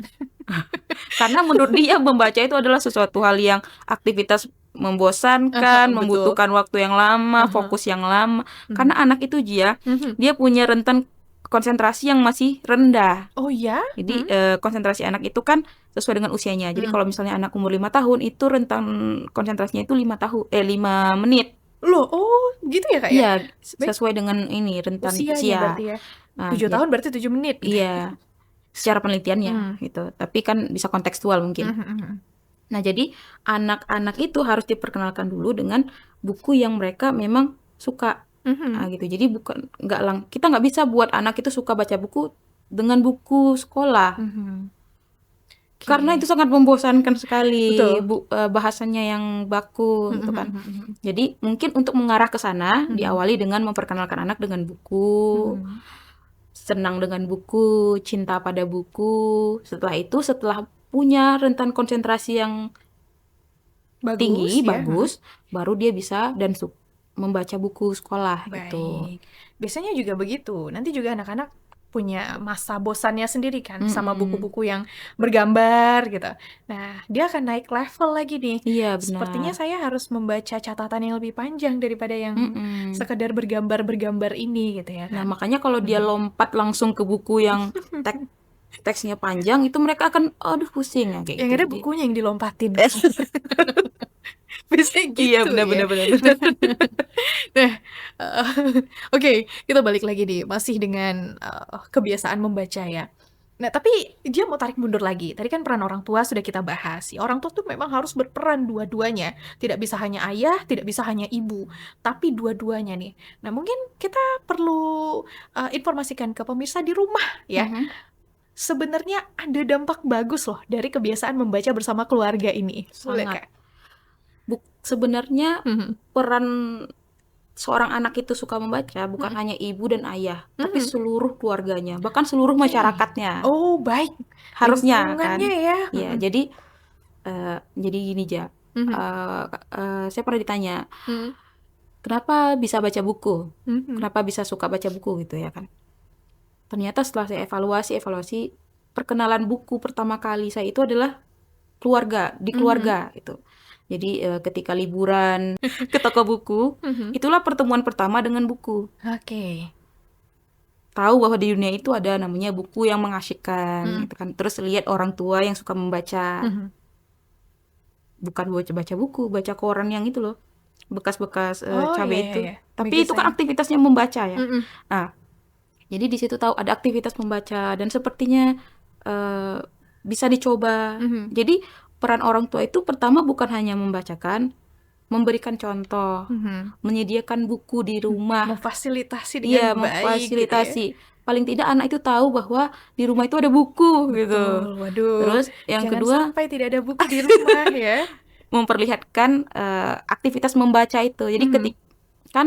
Karena menurut dia membaca itu adalah sesuatu hal yang aktivitas membosankan, Betul. membutuhkan waktu yang lama, Aha. fokus yang lama. Mhm. Karena anak itu Mhm. dia punya rentan konsentrasi yang masih rendah. Oh ya? Jadi konsentrasi anak itu kan sesuai dengan usianya. Jadi kalau misalnya anak umur 5 tahun itu rentan konsentrasinya itu 5 menit. Loh, oh gitu ya Kak ya? Iya, Baik. sesuai dengan ini rentan Usianya usia. berarti ya. Nah, 7 tahun berarti 7 menit gitu. iya, secara penelitiannya gitu. Tapi kan bisa kontekstual mungkin. Mhm. Nah, jadi anak-anak itu harus diperkenalkan dulu dengan buku yang mereka memang suka. Nah, Mhm. gitu. Jadi kita nggak bisa buat anak itu suka baca buku dengan buku sekolah. Mhm. Karena Oke. itu sangat membosankan sekali, Betul. bahasanya yang baku gitu kan. Mhm. Jadi mungkin untuk mengarah ke sana Mhm. diawali dengan memperkenalkan anak dengan buku, Mhm. senang dengan buku, cinta pada buku. Setelah punya rentan konsentrasi yang tinggi, ya. bagus, baru dia bisa dan membaca buku sekolah gitu. Baik. Biasanya juga begitu. Nanti juga anak-anak punya masa bosannya sendiri kan sama buku-buku yang bergambar gitu. Nah, dia akan naik level lagi nih. Iya, Sepertinya benar. saya harus membaca catatan yang lebih panjang daripada yang Mm-mm. sekedar bergambar-bergambar ini gitu ya Nah, kan. makanya kalau dia lompat langsung ke buku yang teksnya panjang, itu mereka akan aduh pusing ya kayak Yang gitu. ada Jadi, bukunya yang dilompatin. Biasanya gitu iya, ya. benar. Nah, oke, kita balik lagi nih, masih dengan kebiasaan membaca ya. Nah, tapi dia mau tarik mundur lagi. Tadi kan peran orang tua sudah kita bahas. Ya, orang tua tuh memang harus berperan dua-duanya. Tidak bisa hanya ayah, tidak bisa hanya ibu, tapi dua-duanya nih. Nah, mungkin kita perlu informasikan ke pemirsa di rumah ya. Mhm. Sebenarnya ada dampak bagus loh dari kebiasaan membaca bersama keluarga ini. Boleh, Sangat. Kak? Sebenarnya Mhm. peran seorang anak itu suka membaca bukan hanya ibu dan ayah, tapi seluruh keluarganya, bahkan seluruh masyarakatnya. Oh, baik. Harusnya kan. Lingkungannya ya. Ya, jadi gini Ja. Mhm. Saya pernah ditanya, Mhm. kenapa bisa baca buku? Mhm. Kenapa bisa suka baca buku gitu ya kan? Ternyata setelah saya evaluasi, perkenalan buku pertama kali saya itu adalah di keluarga gitu. Jadi ketika liburan ke toko buku, itulah pertemuan pertama dengan buku. Oke. Tahu bahwa di dunia itu ada namanya buku yang mengasyikkan gitu kan. Terus lihat orang tua yang suka membaca. Mhm. Bukan baca buku, baca koran yang itu loh. Bekas-bekas Oh, cabai iya, itu. iya. Tapi itu kan Magazine. aktivitasnya membaca ya. Mhm. Nah, jadi di situ tahu ada aktivitas membaca dan sepertinya bisa dicoba. Mhm. Jadi peran orang tua itu pertama bukan hanya membacakan, memberikan contoh, Mhm. menyediakan buku di rumah. Memfasilitasi Iya, dengan baik gitu ya. memfasilitasi. Paling tidak anak itu tahu bahwa di rumah itu ada buku gitu. Betul. Waduh. Terus yang Jangan kedua sampai tidak ada buku di rumah ya. memperlihatkan aktivitas membaca itu. Jadi ketika kan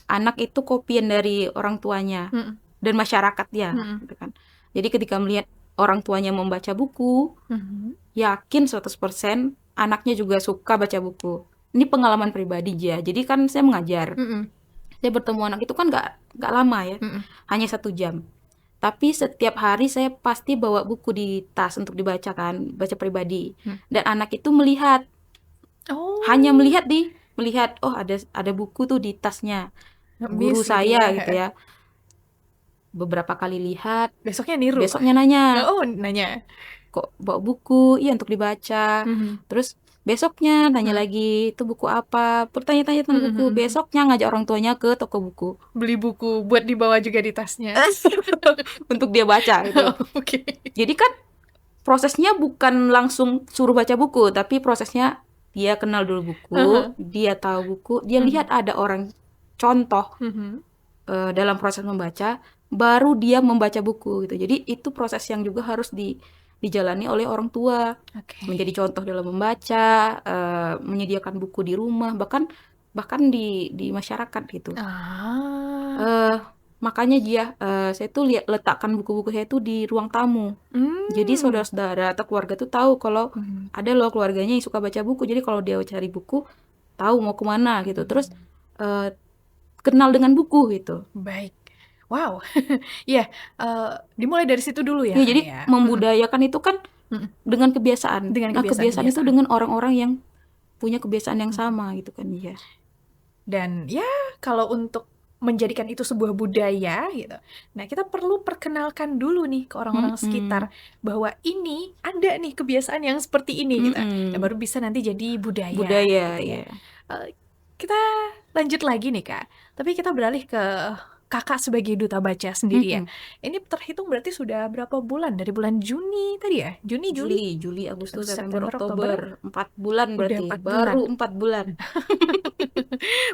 anak itu kopian dari orang tuanya Mhm. dan masyarakat ya, Mhm. gitu kan. Jadi ketika melihat orang tuanya membaca buku, Mhm. yakin 100% anaknya juga suka baca buku. Ini pengalaman pribadi ya. Jadi kan saya mengajar. Mhm. Saya bertemu anak itu kan nggak lama ya, Mhm. hanya 1 jam. Tapi setiap hari saya pasti bawa buku di tas untuk dibacakan, baca pribadi. Dan anak itu melihat, Oh. hanya melihat, oh ada buku tuh di tasnya guru Ngemis gitu saya ya. gitu ya. Beberapa kali lihat, Besoknya niru. besoknya nanya, Oh, nanya. kok bawa buku? Iya, untuk dibaca. Mhm. Terus besoknya tanya lagi, itu buku apa? Bertanya-tanya tentang buku. Besoknya ngajak orang tuanya ke toko buku Beli buku buat dibawa juga di tasnya. untuk dia baca gitu. Oke. Jadi kan prosesnya bukan langsung suruh baca buku, tapi prosesnya dia kenal dulu buku, dia tahu buku, dia lihat ada orang contoh Mhm. dalam proses membaca, baru dia membaca buku gitu. Jadi itu proses yang juga harus dijalani oleh orang tua. Oke. Menjadi contoh dalam membaca, menyediakan buku di rumah, bahkan di masyarakat gitu. Ah. Makanya saya tuh letakkan buku-buku saya tuh di ruang tamu. Jadi saudara-saudara atau keluarga tuh tahu kalau ada loh keluarganya yang suka baca buku. Jadi kalau dia cari buku, tahu mau kemana gitu. Terus kenal dengan buku gitu. Baik. Wow. Iya, dimulai dari situ dulu ya, Ya, jadi Kak, ya? membudayakan itu kan dengan kebiasaan. Dengan Nah, kebiasaan itu kebiasaan-kebiasaan. dengan orang-orang yang punya kebiasaan yang sama gitu kan, ya. Dan ya kalau untuk menjadikan itu sebuah budaya gitu, nah kita perlu perkenalkan dulu nih ke orang-orang sekitar bahwa ini ada nih kebiasaan yang seperti ini gitu. Nah, baru bisa nanti jadi budaya Budaya, gitu ya. ya. Kita lanjut lagi nih, Kak. Tapi kita beralih ke Kakak sebagai duta baca sendiri ya. Ini terhitung berarti sudah berapa bulan? Dari bulan Juni tadi ya? Juli, Agustus, September, September, Oktober. 4 bulan berarti. Udah 4 Baru bulan. 4 bulan.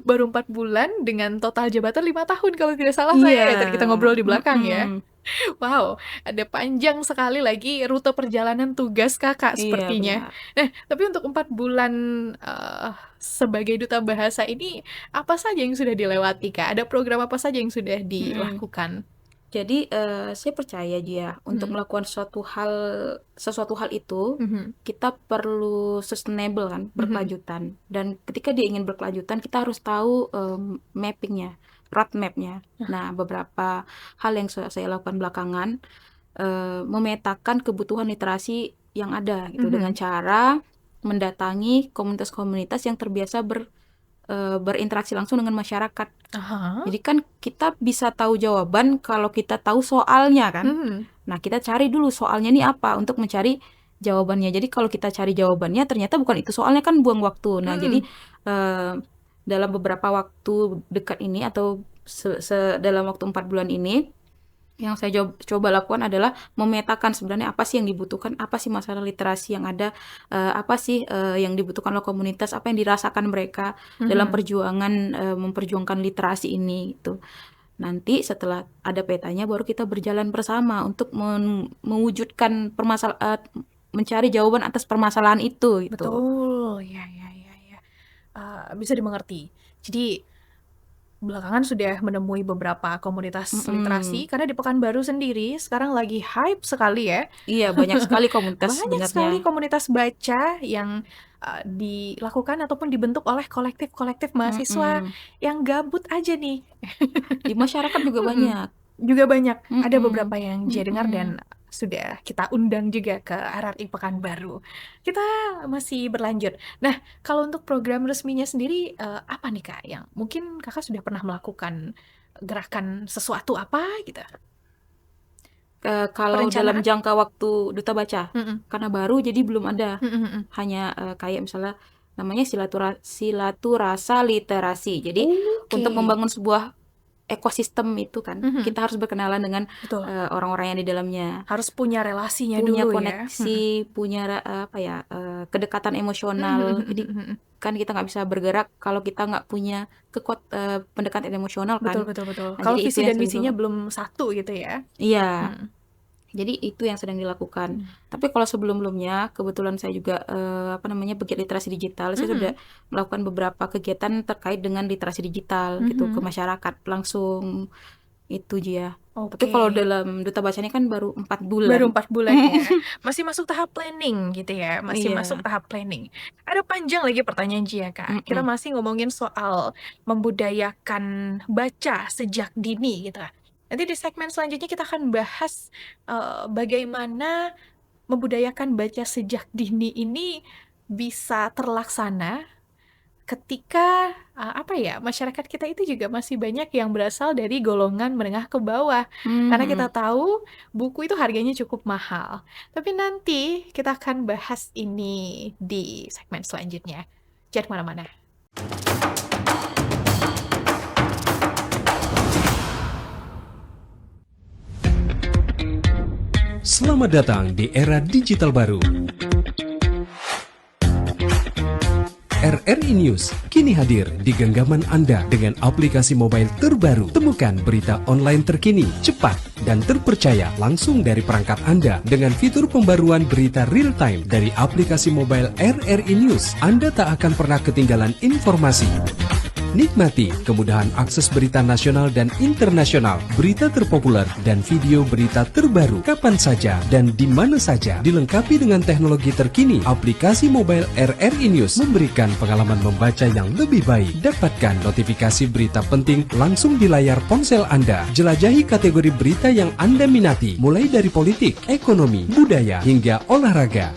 Baru 4 bulan dengan total jabatan 5 tahun kalau tidak salah saya ya, tadi kita ngobrol di belakang ya. Wow, ada panjang sekali lagi rute perjalanan tugas Kakak Iya, sepertinya. benar. Nah, tapi untuk 4 bulan sebagai duta bahasa ini, apa saja yang sudah dilewati, Kak? Ada program apa saja yang sudah dilakukan? Jadi saya percaya dia untuk melakukan sesuatu hal itu kita perlu sustainable kan, berkelanjutan. Dan ketika dia ingin berkelanjutan, kita harus tahu mappingnya, roadmapnya. Nah, beberapa hal yang saya lakukan belakangan, memetakan kebutuhan literasi yang ada gitu dengan cara mendatangi komunitas-komunitas yang terbiasa berinteraksi langsung dengan masyarakat. Jadi kan kita bisa tahu jawaban kalau kita tahu soalnya kan. Nah, kita cari dulu soalnya nih apa untuk mencari jawabannya. Jadi kalau kita cari jawabannya ternyata bukan itu soalnya, kan buang waktu. Nah, jadi dalam beberapa waktu dekat ini atau dalam waktu 4 bulan ini, yang saya coba lakukan adalah memetakan sebenarnya apa sih yang dibutuhkan, apa sih masalah literasi yang ada, apa sih yang dibutuhkan oleh komunitas, apa yang dirasakan mereka dalam perjuangan memperjuangkan literasi ini gitu. Nanti setelah ada petanya baru kita berjalan bersama untuk mewujudkan mencari jawaban atas permasalahan itu gitu. Betul, ya. Bisa dimengerti. Jadi belakangan sudah menemui beberapa komunitas literasi, karena di Pekanbaru sendiri sekarang lagi hype sekali ya. Iya, banyak sekali komunitas Banyak sekali komunitas baca yang dilakukan ataupun dibentuk oleh kolektif-kolektif mahasiswa yang gabut aja nih. Di masyarakat juga banyak. Juga banyak. Ada beberapa yang Jia dengar dan sudah kita undang juga ke RRI Pekanbaru. Kita masih berlanjut. Nah, kalau untuk program resminya sendiri, apa nih, Kak, yang mungkin Kakak sudah pernah melakukan gerakan sesuatu apa gitu? Kalau dalam jangka waktu duta baca, karena baru jadi belum ada. Hanya kayak misalnya namanya silatu rasa literasi. Jadi untuk membangun sebuah ekosistem itu kan, kita harus berkenalan dengan orang-orang yang di dalamnya. Harus punya relasinya punya dulu koneksi, punya kedekatan emosional. Jadi kan kita nggak bisa bergerak kalau kita nggak punya pendekatan emosional kan. Betul. Nah, Kalau jadi visi itu yang dan misinya sering belum satu gitu ya. Iya. Jadi itu yang sedang dilakukan. Tapi kalau sebelum-sebelumnya, kebetulan saya juga pegiat literasi digital. Saya sudah melakukan beberapa kegiatan terkait dengan literasi digital gitu ke masyarakat langsung itu dia. Tapi kalau dalam duta baca ini kan baru 4 bulan. Baru 4 bulan ya. Masih masuk tahap planning gitu ya. Masih Iya. masuk tahap planning. Ada panjang lagi pertanyaan Jia, Kak. Kita masih ngomongin soal membudayakan baca sejak dini gitu. Nanti di segmen selanjutnya kita akan bahas bagaimana membudayakan baca sejak dini ini bisa terlaksana ketika masyarakat kita itu juga masih banyak yang berasal dari golongan menengah ke bawah. Karena kita tahu buku itu harganya cukup mahal. Tapi nanti kita akan bahas ini di segmen selanjutnya. Jangan kemana-mana. Selamat datang di era digital baru. RRI News kini hadir di genggaman Anda dengan aplikasi mobile terbaru. Temukan berita online terkini, cepat, dan terpercaya langsung dari perangkat Anda dengan fitur pembaruan berita real time dari aplikasi mobile RRI News. Anda tak akan pernah ketinggalan informasi. Nikmati kemudahan akses berita nasional dan internasional, berita terpopuler, dan video berita terbaru kapan saja dan di mana saja. Dilengkapi dengan teknologi terkini, aplikasi mobile RRI News memberikan pengalaman membaca yang lebih baik. Dapatkan notifikasi berita penting langsung di layar ponsel Anda. Jelajahi kategori berita yang Anda minati, mulai dari politik, ekonomi, budaya, hingga olahraga.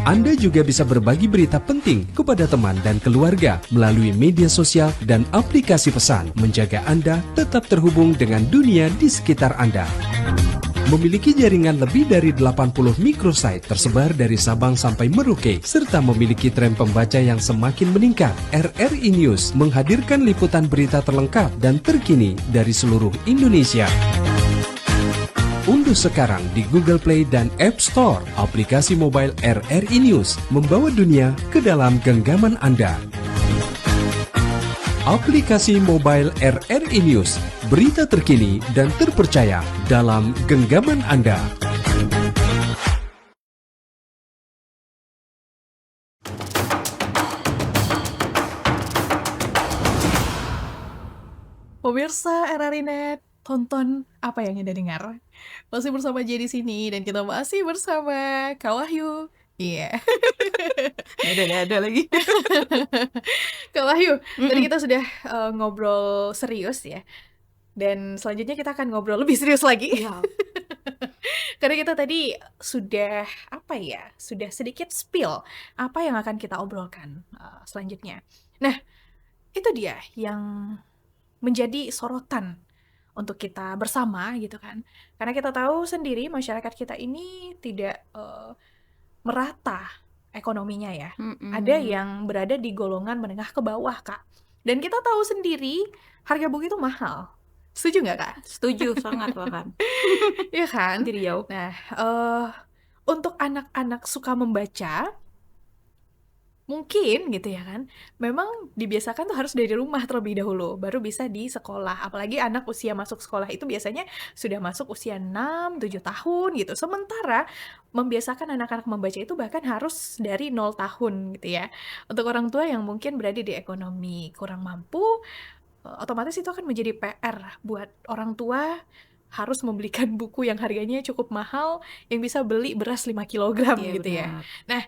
Anda juga bisa berbagi berita penting kepada teman dan keluarga melalui media sosial dan aplikasi pesan, menjaga Anda tetap terhubung dengan dunia di sekitar Anda. Memiliki jaringan lebih dari 80 microsite tersebar dari Sabang sampai Merauke, serta memiliki tren pembaca yang semakin meningkat. RRI News menghadirkan liputan berita terlengkap dan terkini dari seluruh Indonesia. Unduh sekarang di Google Play dan App Store aplikasi mobile RRI News, membawa dunia ke dalam genggaman Anda. Aplikasi mobile RRI News, berita terkini dan terpercaya dalam genggaman Anda. Pemirsa RRI Net, tonton apa yang Anda dengar. Masih bersama J di sini dan kita masih bersama Kak Wahyu. Iya. Ada lagi. Kak Wahyu, tadi kita sudah ngobrol serius ya. Dan selanjutnya kita akan ngobrol lebih serius lagi. Iya. Karena kita tadi sudah sudah sedikit spill apa yang akan kita obrolkan selanjutnya. Nah, itu dia yang menjadi sorotan untuk kita bersama gitu kan. Karena kita tahu sendiri masyarakat kita ini tidak merata ekonominya ya. Ada yang berada di golongan menengah ke bawah, Kak. Dan kita tahu sendiri harga buku itu mahal. Setuju nggak, Kak? Setuju sangat bahkan. Iya kan? Di Riau. Nah, untuk anak-anak suka membaca, mungkin gitu ya kan, memang dibiasakan tuh harus dari rumah terlebih dahulu, baru bisa di sekolah. Apalagi anak usia masuk sekolah itu biasanya sudah masuk usia 6-7 tahun gitu. Sementara membiasakan anak-anak membaca itu bahkan harus dari 0 tahun gitu ya. Untuk orang tua yang mungkin berada di ekonomi kurang mampu, otomatis itu akan menjadi PR buat orang tua harus membelikan buku yang harganya cukup mahal yang bisa beli beras 5 kilogram Iya, gitu ya. benar. Nah,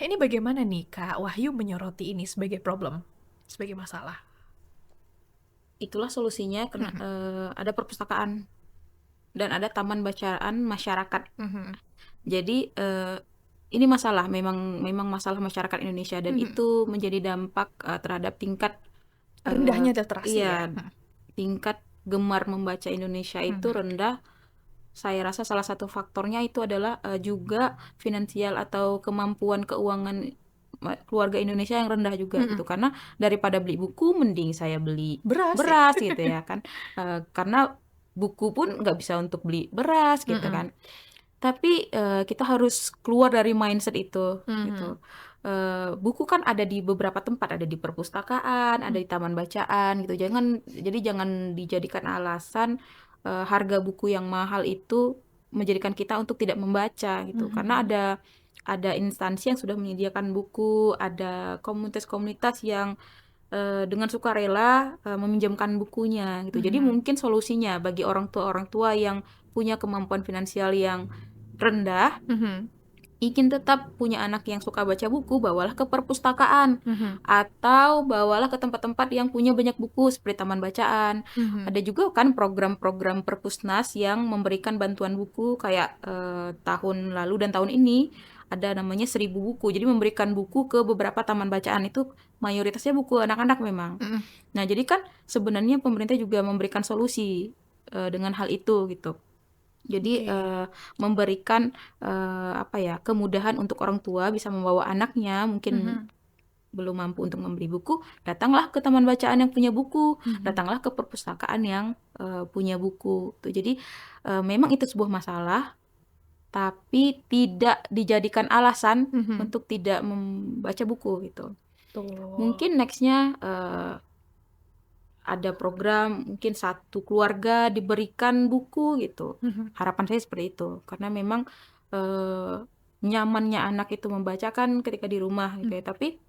ini bagaimana nih Kak Wahyu menyoroti ini sebagai problem, sebagai masalah? Itulah solusinya karena ada perpustakaan dan ada taman bacaan masyarakat. Jadi ini masalah, memang masalah masyarakat Indonesia dan itu menjadi dampak terhadap tingkat Rendahnya literasi ya. tingkat gemar membaca Indonesia itu rendah. Saya rasa salah satu faktornya itu adalah juga finansial atau kemampuan keuangan keluarga Indonesia yang rendah juga gitu. Karena daripada beli buku, mending saya beli beras gitu ya kan. Karena buku pun nggak bisa untuk beli beras gitu kan. Tapi kita harus keluar dari mindset itu gitu. Buku kan ada di beberapa tempat, ada di perpustakaan, ada di taman bacaan gitu. Jadi jangan dijadikan alasan harga buku yang mahal itu menjadikan kita untuk tidak membaca gitu. Karena ada instansi yang sudah menyediakan buku, ada komunitas-komunitas yang dengan sukarela meminjamkan bukunya gitu. Jadi mungkin solusinya bagi orang tua yang punya kemampuan finansial yang rendah, ingin tetap punya anak yang suka baca buku, bawalah ke perpustakaan atau bawalah ke tempat-tempat yang punya banyak buku seperti taman bacaan. Ada juga kan program-program Perpusnas yang memberikan bantuan buku kayak tahun lalu dan tahun ini ada namanya 1000 buku. Jadi memberikan buku ke beberapa taman bacaan, itu mayoritasnya buku anak-anak memang. Nah, jadi kan sebenarnya pemerintah juga memberikan solusi dengan hal itu gitu. Jadi memberikan kemudahan untuk orang tua bisa membawa anaknya, mungkin belum mampu untuk membeli buku, datanglah ke taman bacaan yang punya buku, datanglah ke perpustakaan yang punya buku. Tuh, jadi memang itu sebuah masalah, tapi tidak dijadikan alasan untuk tidak membaca buku gitu. Mungkin nextnya ada program mungkin satu keluarga diberikan buku gitu. Harapan saya seperti itu, karena memang nyamannya anak itu membaca kan ketika di rumah gitu ya. Tapi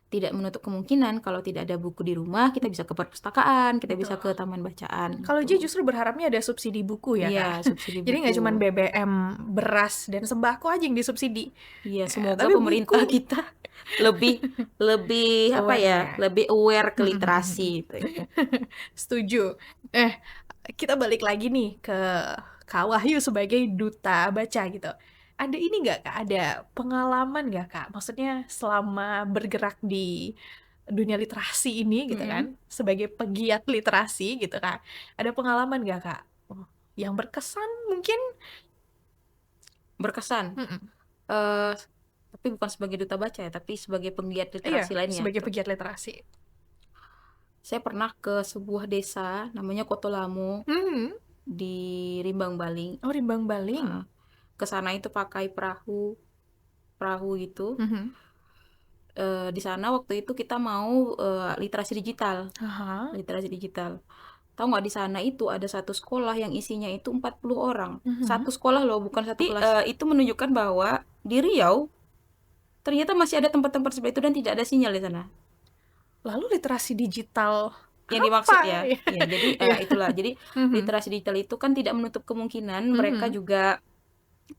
tidak menutup kemungkinan kalau tidak ada buku di rumah, kita bisa ke perpustakaan, kita bisa ke Betul. taman bacaan Kalau J gitu. justru berharapnya ada subsidi buku ya, Iya, Kak? subsidi Jadi nggak cuman buku. BBM, beras, dan sembako aja yang disubsidi. Iya, semoga Tapi pemerintah buku kita lebih lebih apa aware ya, ya. lebih aware ke literasi gitu ya. Setuju. Kita balik lagi nih ke Kak Wahyu sebagai duta baca gitu. Ada ini nggak Kak, ada pengalaman nggak Kak? Maksudnya selama bergerak di dunia literasi ini gitu Mm-mm. kan, sebagai pegiat literasi gitu Kak, ada pengalaman nggak Kak? Yang berkesan mungkin? Berkesan. Mm-mm. Eh, tapi bukan sebagai duta baca ya, tapi sebagai penggiat Iya, literasi lainnya sebagai gitu. pegiat literasi. Saya pernah ke sebuah desa namanya Kotolamo Mhm. di Rimbang Baling. Oh, Rimbang Baling. Nah, ke sana itu pakai perahu gitu. Mhm. Di sana waktu itu kita mau literasi digital. Aha. Literasi digital. Tahu nggak, di sana itu ada satu sekolah yang isinya itu 40 orang. Mhm. Satu sekolah loh, bukan satu Jadi, kelas. Itu menunjukkan bahwa di Riau ternyata masih ada tempat-tempat seperti itu dan tidak ada sinyal di sana. Lalu literasi digital Yang dimaksud apa? ya, ya jadi Iya. itulah. Jadi Mhm. literasi digital itu kan tidak menutup kemungkinan mereka juga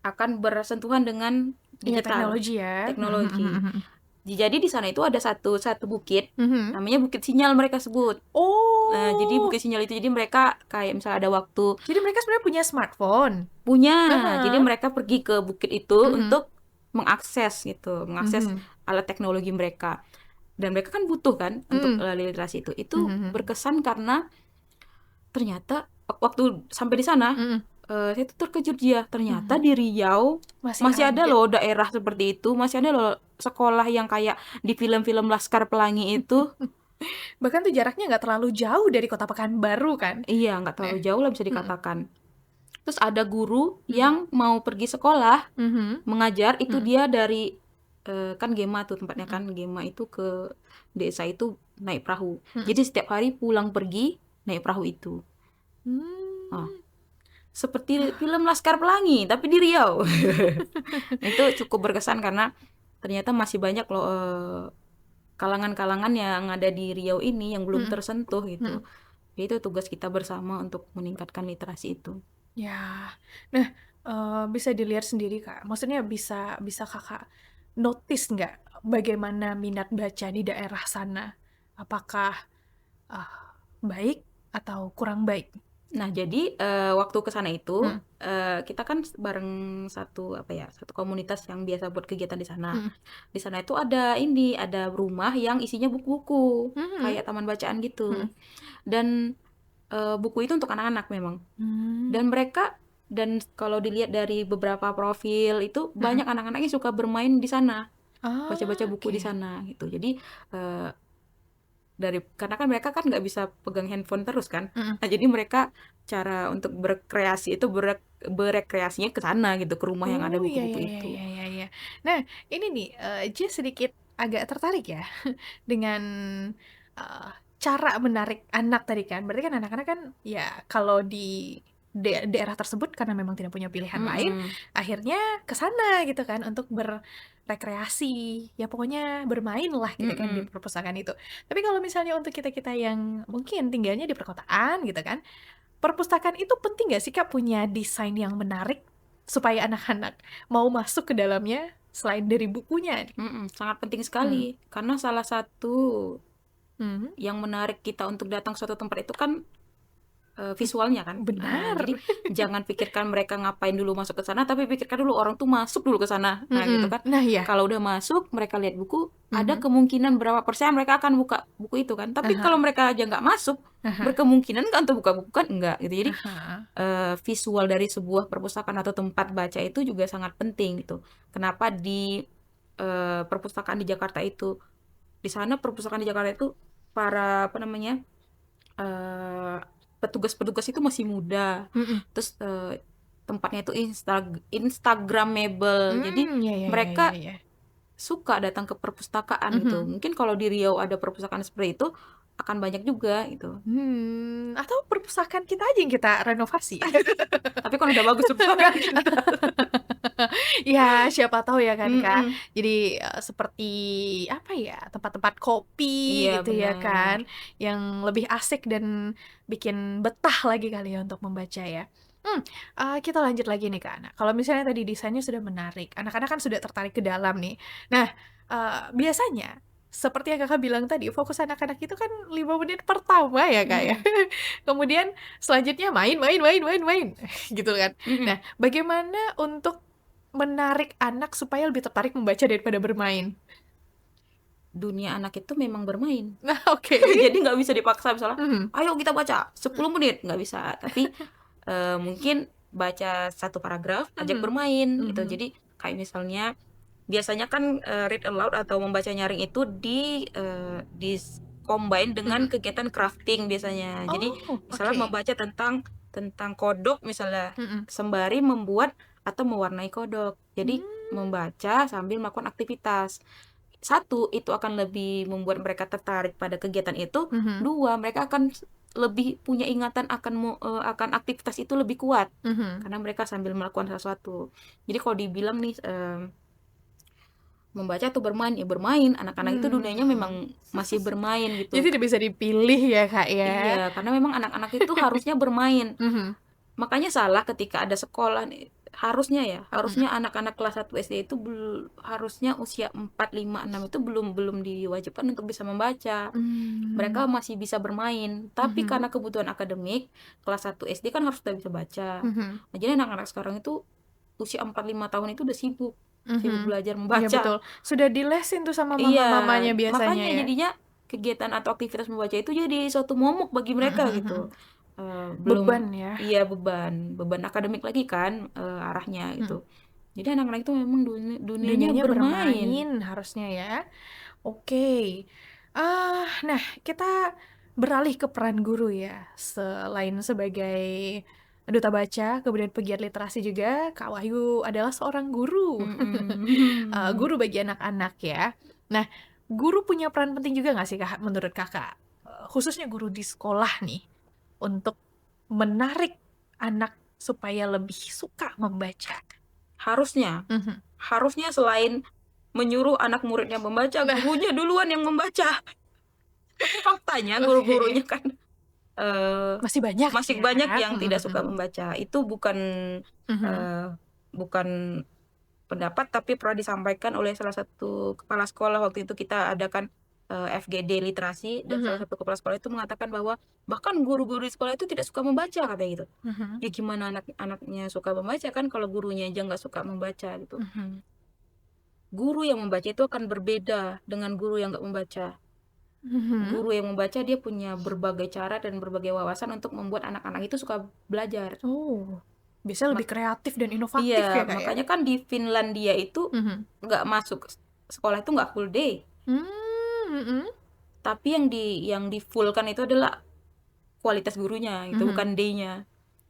akan bersentuhan dengan Iya, digital, teknologi ya. teknologi. Mhm. Jadi di sana itu ada satu bukit, Mhm. namanya Bukit Sinyal mereka sebut. Oh. Nah, jadi Bukit Sinyal itu jadi mereka kayak misalnya ada waktu Jadi mereka sebenarnya punya smartphone. punya, Aha. jadi mereka pergi ke bukit itu untuk mengakses gitu, mengakses alat teknologi mereka. Dan mereka kan butuh kan untuk literasi itu. Itu berkesan karena ternyata waktu sampai di sana saya tuh terkejut dia, ternyata di Riau masih ada loh daerah seperti itu, masih ada loh sekolah yang kayak di film-film Laskar Pelangi itu. Bahkan tuh jaraknya nggak terlalu jauh dari Kota Pekanbaru kan? Iya, nggak terlalu jauh lah bisa dikatakan. Terus ada guru yang mau pergi sekolah mengajar, itu dia dari kan Gema tuh tempatnya kan, Gema itu ke desa itu naik perahu. Jadi setiap hari pulang pergi naik perahu itu. Seperti film Laskar Pelangi tapi di Riau. Itu cukup berkesan karena ternyata masih banyak loh kalangan-kalangan yang ada di Riau ini yang belum tersentuh gitu. Itu tugas kita bersama untuk meningkatkan literasi itu. Ya, nah bisa dilihat sendiri Kak. Maksudnya bisa Kakak notice nggak bagaimana minat baca di daerah sana? Apakah baik atau kurang baik? Nah, jadi waktu ke sana itu kita kan bareng satu komunitas yang biasa buat kegiatan di sana. Di sana itu ada rumah yang isinya buku-buku, kayak taman bacaan gitu. Dan buku itu untuk anak-anak memang. Dan kalau dilihat dari beberapa profil itu banyak anak-anak yang suka bermain di sana, baca-baca buku di sana gitu. Jadi karena kan mereka kan nggak bisa pegang handphone terus kan. Nah, jadi mereka cara untuk berkreasi itu berekreasinya ke sana gitu, ke rumah yang ada buku-buku itu. Iya. Nah, ini nih J sedikit agak tertarik ya dengan cara menarik anak tadi kan. Berarti kan anak-anak kan ya kalau di daerah tersebut karena memang tidak punya pilihan lain, akhirnya ke sana gitu kan untuk berrekreasi. Ya pokoknya bermain lah gitu kan di perpustakaan itu. Tapi kalau misalnya untuk kita-kita yang mungkin tinggalnya di perkotaan gitu kan, perpustakaan itu penting nggak sih Kak punya desain yang menarik supaya anak-anak mau masuk ke dalamnya selain dari bukunya? Sangat penting sekali karena salah satu yang menarik kita untuk datang ke suatu tempat itu kan visualnya kan. Benar. Jadi jangan pikirkan mereka ngapain dulu masuk ke sana, tapi pikirkan dulu orang tuh masuk dulu ke sana. Nah, gitu kan. Nah, iya. Kalau udah masuk, mereka lihat buku, ada kemungkinan berapa persen mereka akan buka buku itu kan. Tapi kalau mereka aja nggak masuk, berkemungkinan kan untuk buka buku kan enggak gitu. Jadi visual dari sebuah perpustakaan atau tempat baca itu juga sangat penting gitu. Kenapa di perpustakaan di Jakarta itu, di sana perpustakaan di Jakarta itu para petugas-petugas itu masih muda. Terus tempatnya itu instagramable. Jadi mereka suka datang ke perpustakaan gitu. Mungkin kalau di Riau ada perpustakaan seperti itu akan banyak juga gitu. Atau perpustakaan kita aja yang kita renovasi. Tapi kan udah bagus perpustakaan kita. Ya, siapa tahu ya kan, Kak. Mhm. Jadi, seperti apa ya, tempat-tempat kopi Iya, gitu ya benar. kan, yang lebih asik dan bikin betah lagi kali ya untuk membaca ya. Hmm, kita lanjut lagi nih, Kak. Nah, kalau misalnya tadi desainnya sudah menarik, anak-anak kan sudah tertarik ke dalam nih. Nah, biasanya seperti yang Kakak bilang tadi, fokus anak-anak itu kan 5 menit pertama ya, Kak, ya. Mhm. Kemudian selanjutnya main main main main main, gitu kan. Nah, Mhm. bagaimana untuk menarik anak supaya lebih tertarik membaca daripada bermain? Dunia anak itu memang bermain. Nah, oke. Jadi nggak bisa dipaksa misalnya, Mhm. "Ayo kita baca 10 menit," nggak bisa. Tapi, mungkin baca satu paragraf, ajak Mhm. bermain gitu. Mhm. Jadi kayak misalnya biasanya kan, read aloud atau membaca nyaring itu combine dengan Mhm. kegiatan crafting biasanya. Jadi Oh, misalnya oke. membaca tentang kodok misalnya, Mhm. sembari membuat atau mewarnai kodok. Jadi Mmm. membaca sambil melakukan aktivitas. Satu, itu akan lebih membuat mereka tertarik pada kegiatan itu. Mhm. Dua, mereka akan lebih punya ingatan akan aktivitas itu lebih kuat, Mhm. karena mereka sambil melakukan sesuatu. Jadi kalau dibilang nih, membaca atau bermain, ya bermain, anak-anak itu dunianya Mmm. memang masih bermain Jadi gitu. tidak bisa dipilih ya, Kak, ya? Iya, karena memang anak-anak itu harusnya bermain. Mhm. Makanya salah ketika ada sekolah nih, Mhm. harusnya anak-anak kelas 1 SD itu harusnya usia 4, 5, 6 itu belum diwajibkan untuk bisa membaca. Mmm. Mereka masih bisa bermain, tapi Mhm. karena kebutuhan akademik, kelas 1 SD kan harus udah bisa baca. Mhm. Nah, jadi anak-anak sekarang itu usia 4, 5 tahun itu udah sibuk Mhm. belajar Iya betul. membaca. Sudah dilesin tuh sama Iya, mama-mamanya biasanya makanya ya? jadinya kegiatan atau aktivitas membaca itu jadi suatu momok bagi mereka Mhm gitu. mhm. Belum Beban ya? iya beban akademik lagi kan, arahnya gitu. Mhm. Jadi anak-anak itu memang dunianya Dunianya bermain. bermain harusnya ya? Oke. Nah, kita beralih ke peran guru ya. Selain sebagai duta baca, kemudian pegiat literasi juga, Kak Wahyu adalah seorang guru. Mhm. Guru bagi anak-anak ya. Nah, guru punya peran penting juga nggak sih, Kak, menurut Kakak? Khususnya guru di sekolah nih, untuk menarik anak supaya lebih suka membaca. Harusnya Mhm. harusnya selain menyuruh anak muridnya membaca, Nah, gurunya duluan yang membaca. Tapi faktanya oke. guru-gurunya kan, eee, Masih banyak masih ya? banyak yang Mhm tidak suka mhm. membaca. Itu Mhm. eee, bukan pendapat, tapi pernah disampaikan oleh salah satu kepala sekolah. Waktu itu kita adakan, FGD literasi, dan salah Mhm. satu kepala sekolah itu mengatakan bahwa, "Bahkan guru-guru di sekolah itu tidak suka membaca," katanya gitu. Mhm. Ya gimana anak-anaknya suka membaca kan kalau gurunya aja nggak suka membaca gitu. Mhm. Guru yang membaca itu akan berbeda dengan guru yang nggak membaca. Mhm. Guru yang membaca dia punya berbagai cara dan berbagai wawasan untuk membuat anak-anak itu suka belajar. Oh, biasanya Mak lebih kreatif dan iya, inovatif ya, Kak, ya? makanya kan di Finlandia itu Mhm. nggak masuk sekolah itu nggak full day, Mhm. tapi yang di full-kan itu adalah kualitas gurunya gitu, Mhm. bukan day-nya.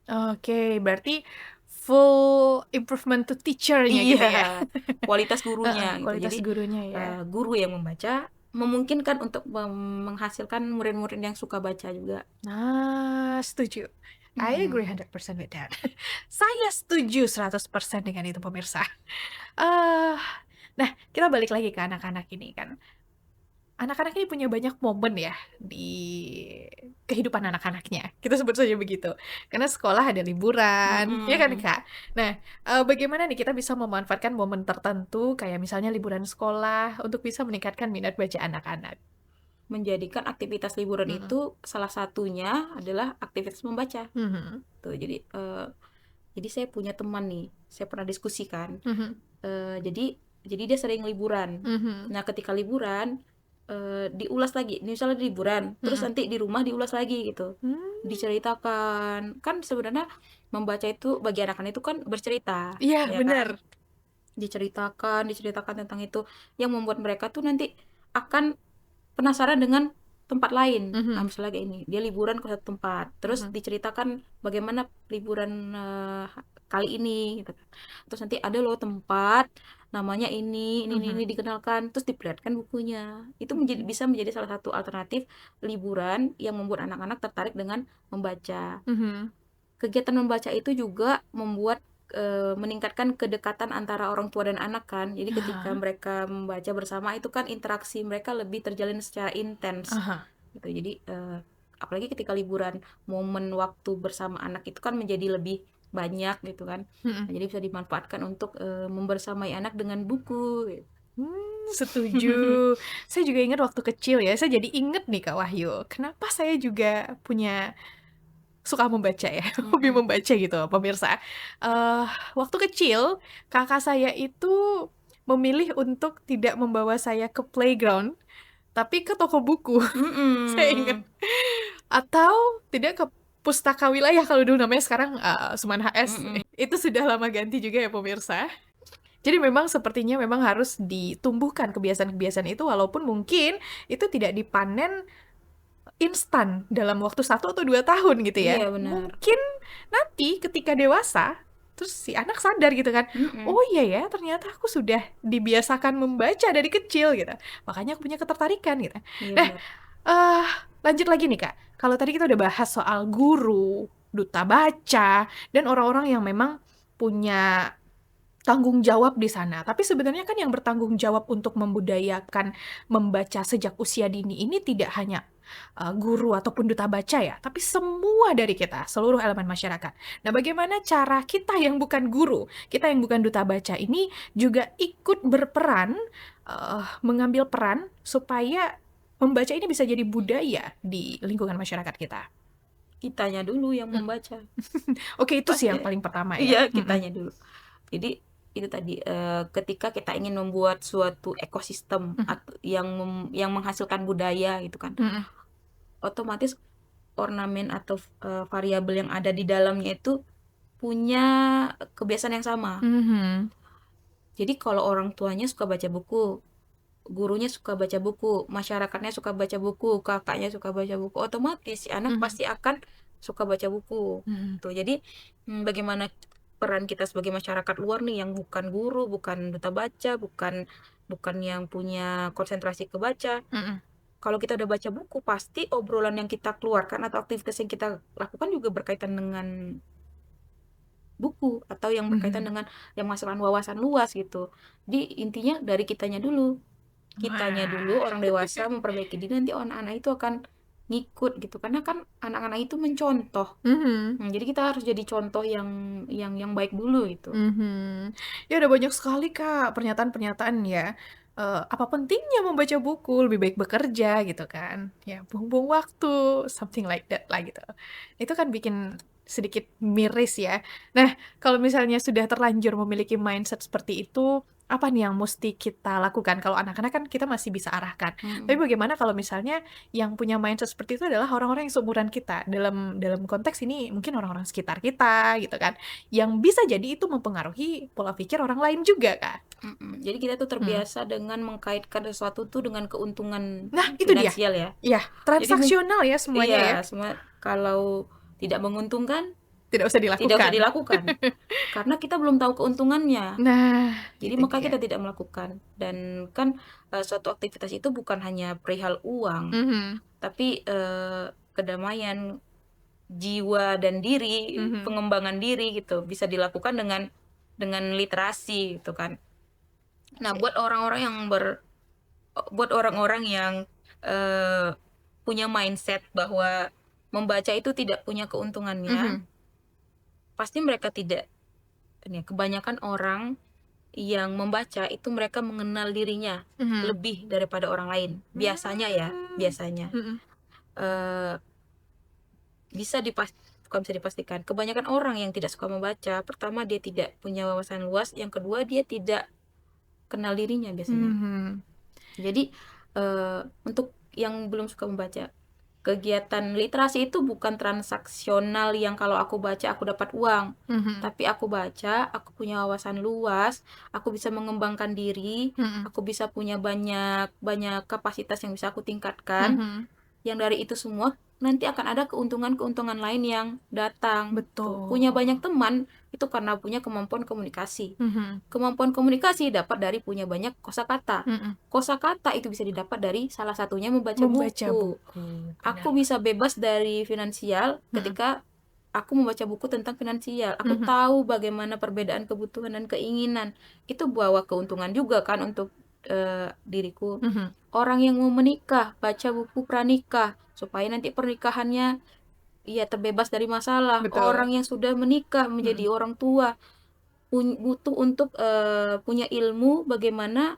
Oke, berarti full improvement to teacher-nya gitu Iya, ya? kualitas Heeh, gurunya gitu. kualitas Jadi, gurunya ya? guru yang membaca memungkinkan untuk menghasilkan murid-murid yang suka baca juga. Nah, setuju. I agree Mhm. 100% with that. Saya setuju 100% dengan itu pemirsa. Eh, nah, kita balik lagi ke anak-anak ini kan. Anak-anak ini punya banyak momen ya di kehidupan anak-anaknya, kita sebut saja begitu. Karena sekolah ada liburan, ya kan, Mhm. Kak? Nah, bagaimana nih kita bisa memanfaatkan momen tertentu kayak misalnya liburan sekolah untuk bisa meningkatkan minat baca anak-anak? Menjadikan aktivitas liburan Mhm. itu salah satunya adalah aktivitas membaca, Mhm. tuh. Jadi saya punya teman nih, saya pernah diskusi kan, Mhm. jadi dia sering liburan. Mhm. Nah, ketika liburan, diulas lagi, misalnya liburan, terus Mhm. nanti di rumah diulas lagi gitu. Mmm. Diceritakan, kan sebenarnya membaca itu bagi anak-anak itu kan bercerita, Iya, ya bener. kan? Diceritakan diceritakan tentang itu, yang membuat mereka tuh nanti akan penasaran dengan tempat lain. Nah, Mhm. misalnya kayak ini, dia liburan ke satu tempat, terus Mhm. diceritakan bagaimana liburan, kali ini gitu kan. Terus nanti ada loh tempat namanya ini Mhm. dikenalkan, terus diperlihatkan bukunya. Itu Mhm. bisa menjadi salah satu alternatif liburan yang membuat anak-anak tertarik dengan membaca. Mhm. Kegiatan membaca itu juga membuat meningkatkan kedekatan antara orang tua dan anak kan. Jadi ketika Aha, mereka membaca bersama itu kan interaksi mereka lebih terjalin secara intens aha. gitu. Jadi apalagi ketika liburan, momen waktu bersama anak itu kan menjadi lebih banyak gitu kan. Mm-mm. Nah, jadi bisa dimanfaatkan untuk membersamai anak dengan buku gitu. Setuju. Saya juga ingat waktu kecil ya, saya jadi inget nih Kak Wahyu, kenapa saya juga suka membaca ya, hobi Mm-mm. membaca gitu pemirsa. Eh, Waktu kecil, kakak saya itu memilih untuk tidak membawa saya ke playground, tapi ke toko buku. Saya ingat. Mm-mm. Atau tidak ke pustaka wilayah kalau dulu namanya, sekarang Suman HS. Mm-mm. Itu sudah lama ganti juga ya pemirsa. Jadi memang sepertinya memang harus ditumbuhkan kebiasaan-kebiasaan itu, walaupun mungkin itu tidak dipanen instan dalam waktu 1 atau 2 tahun gitu ya. Iya benar. Mungkin nanti ketika dewasa, terus si anak sadar gitu kan, Mm-mm. oh iya ya ternyata aku sudah dibiasakan membaca dari kecil gitu. Makanya aku punya ketertarikan gitu. Iya Nah, benar. eh lanjut lagi nih Kak. Kalau tadi kita udah bahas soal guru, duta baca, dan orang-orang yang memang punya tanggung jawab di sana. Tapi sebenarnya kan yang bertanggung jawab untuk membudayakan membaca sejak usia dini ini tidak hanya guru ataupun duta baca ya, tapi semua dari kita, seluruh elemen masyarakat. Nah, bagaimana cara kita yang bukan guru, kita yang bukan duta baca ini juga ikut berperan, mengambil peran supaya membaca ini bisa jadi budaya di lingkungan masyarakat kita. Kitanya dulu yang Hmm. membaca. Oke, itu sih yang Pasti paling pertama ya. iya kitanya dulu. Jadi itu tadi ketika kita ingin membuat suatu ekosistem Mm-mm. yang menghasilkan budaya gitu kan, Mm-mm. otomatis ornamen atau variabel yang ada di dalamnya itu punya kebiasaan yang sama. Mhm. Jadi kalau orang tuanya suka baca buku, gurunya suka baca buku, masyarakatnya suka baca buku, kakaknya suka baca buku, otomatis si anak Mhm. pasti akan suka baca buku. Mhm. Tuh, jadi bagaimana peran kita sebagai masyarakat luar nih yang bukan guru, bukan duta baca, bukan bukan yang punya konsentrasi ke baca. Mhm. Kalau kita udah baca buku, pasti obrolan yang kita keluarkan atau aktivitas yang kita lakukan juga berkaitan dengan buku atau yang berkaitan Mhm. dengan yang menghasilkan wawasan luas gitu. Jadi intinya dari kitanya dulu. Kitanya dulu Wah. orang dewasa memperbaiki diri, nanti anak-anak itu akan ngikut gitu. Karena kan anak-anak itu mencontoh. Mhm. Jadi kita harus jadi contoh yang baik dulu gitu. Mhm. Ya ada banyak sekali Kak pernyataan-pernyataan ya. Apa pentingnya membaca buku, lebih baik bekerja gitu kan. Ya buang-buang waktu, something like that lah gitu. Itu kan bikin sedikit miris ya. Nah, kalau misalnya sudah terlanjur memiliki mindset seperti itu, apa nih yang mesti kita lakukan? Kalau anak-anak kan kita masih bisa arahkan. Tapi Mm-mm. bagaimana kalau misalnya yang punya mindset seperti itu adalah orang-orang yang seumuran kita? Dalam konteks ini mungkin orang-orang sekitar kita gitu kan. Yang bisa jadi itu mempengaruhi pola pikir orang lain juga, Kak. Jadi kita tuh terbiasa dengan mengkaitkan sesuatu tuh dengan keuntungan Nah, itu dia. finansial ya. Iya, transaksional ya semuanya ya. Iya, semua kalau tidak menguntungkan Tidak usah tidak usah dilakukan. dilakukan. Karena kita belum tahu keuntungannya. Nah, Jadi itu maka dia. kita tidak melakukan. Dan kan suatu aktivitas itu bukan hanya perihal uang, Mhm. tapi kedamaian jiwa dan diri, Mhm. pengembangan diri gitu bisa dilakukan dengan literasi gitu kan. Nah, Oke. buat orang-orang yang punya mindset bahwa membaca itu tidak punya keuntungannya, Mhm. pasti mereka tidak. Kebanyakan orang yang membaca itu mereka mengenal dirinya Mhm. lebih daripada orang lain. Biasanya ya, biasanya. Mhm. Eh, bukan bisa dipastikan. Kebanyakan orang yang tidak suka membaca, pertama dia tidak punya wawasan luas, yang kedua dia tidak kenal dirinya biasanya. Mhm. Jadi untuk yang belum suka membaca, kegiatan literasi itu bukan transaksional yang kalau aku baca aku dapat uang. Mhm. Tapi aku baca, aku punya wawasan luas, aku bisa mengembangkan diri, Mhm. aku bisa punya banyak kapasitas yang bisa aku tingkatkan. Mhm. Yang dari itu semua nanti akan ada keuntungan-keuntungan lain yang datang. Betul. Punya banyak teman itu karena punya kemampuan komunikasi. Mhm. Kemampuan komunikasi dapat dari punya banyak kosakata. Mhm. Kosakata itu bisa didapat dari salah satunya membaca Membaca buku. buku. Aku Benar. bisa bebas dari finansial ketika aku membaca buku tentang finansial, aku tahu bagaimana perbedaan kebutuhan dan keinginan. Itu bawa keuntungan juga kan untuk diriku. Orang yang mau menikah, baca buku pranikah supaya nanti pernikahannya ya terbebas dari masalah. Betul. Orang yang sudah menikah menjadi orang tua butuh untuk punya ilmu bagaimana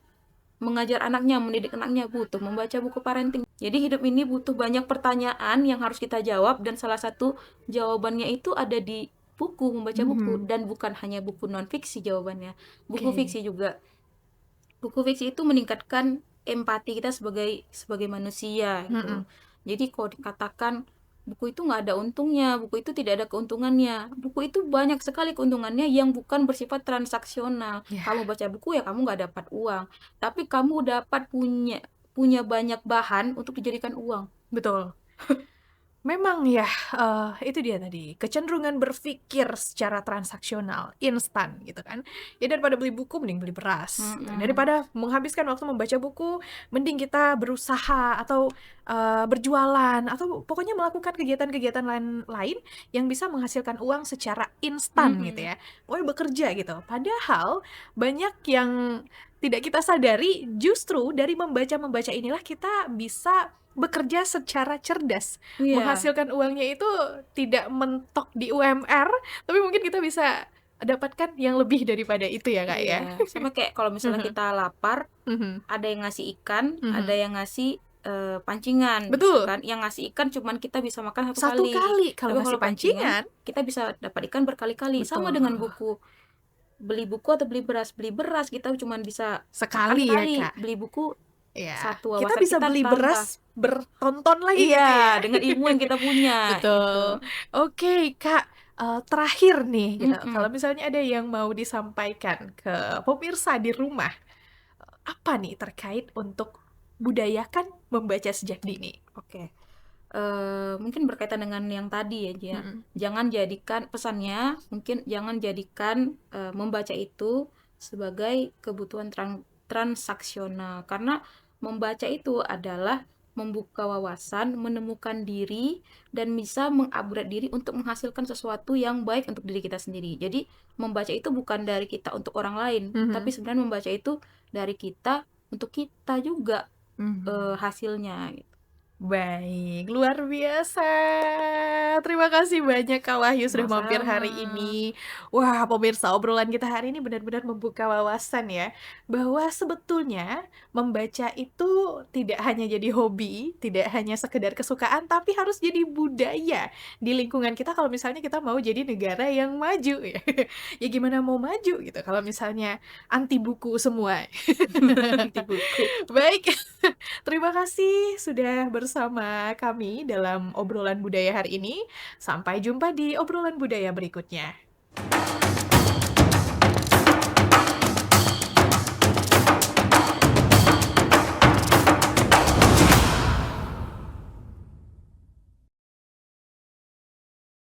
mengajar anaknya, mendidik anaknya, butuh membaca buku parenting. Jadi hidup ini butuh banyak pertanyaan yang harus kita jawab, dan salah satu jawabannya itu ada di buku, membaca buku. Dan bukan hanya buku non fiksi jawabannya, buku Oke. fiksi juga. Buku fiksi itu meningkatkan empati kita sebagai manusia gitu. Jadi kalau dikatakan buku itu nggak ada untungnya, buku itu tidak ada keuntungannya. Buku itu banyak sekali keuntungannya yang bukan bersifat transaksional. Ya. Kamu baca buku ya kamu nggak dapat uang, tapi kamu dapat punya banyak bahan untuk dijadikan uang. Betul. Memang ya, itu dia tadi, kecenderungan berpikir secara transaksional, instan gitu kan. Ya daripada beli buku mending beli beras. Gitu. Daripada menghabiskan waktu membaca buku, mending kita berusaha atau berjualan atau pokoknya melakukan kegiatan-kegiatan lain yang bisa menghasilkan uang secara instan gitu ya. Pokoknya bekerja gitu. Padahal banyak yang tidak kita sadari, justru dari membaca inilah kita bisa bekerja secara cerdas. Iya. Menghasilkan uangnya itu tidak mentok di UMR, tapi mungkin kita bisa dapatkan yang lebih daripada itu ya, Kak, ya? Iya. Sama kayak kalau misalnya kita lapar, ada yang ngasih ikan, ada yang ngasih pancingan, Betul. kan? Yang ngasih ikan cuman kita bisa makan Satu kali. Kalau Tapi ngasih pancingan, kita bisa dapat ikan berkali-kali. Sama dengan buku. Beli buku atau beli beras kita cuman bisa sekali ya, Kak. Beli buku Ya. satu Kita wawasan bisa kita beli tambah. beras bertonton lagi gitu Iya, ya. dengan ilmu yang kita punya. Betul. Oke, Kak, terakhir nih gitu, kalau misalnya ada yang mau disampaikan ke pemirsa di rumah, apa nih terkait untuk budayakan membaca sejak dini? Oke. Mungkin berkaitan dengan yang tadi ya. Jangan jadikan pesannya, mungkin jangan jadikan membaca itu sebagai kebutuhan transaksional, karena membaca itu adalah membuka wawasan, menemukan diri, dan bisa mengupgrade diri untuk menghasilkan sesuatu yang baik untuk diri kita sendiri. Jadi membaca itu bukan dari kita untuk orang lain, tapi sebenarnya membaca itu dari kita untuk kita juga hasilnya gitu. Baik, luar biasa. Terima kasih banyak Kak Wahyu sudah mampir hari ini. Wah, pemirsa, obrolan kita hari ini benar-benar membuka wawasan ya, bahwa sebetulnya membaca itu tidak hanya jadi hobi, tidak hanya sekedar kesukaan, tapi harus jadi budaya di lingkungan kita kalau misalnya kita mau jadi negara yang maju ya. Ya gimana mau maju gitu kalau misalnya anti buku semua. Anti buku. Baik, terima kasih sudah bersama kami dalam obrolan budaya hari ini. Sampai jumpa di obrolan budaya berikutnya.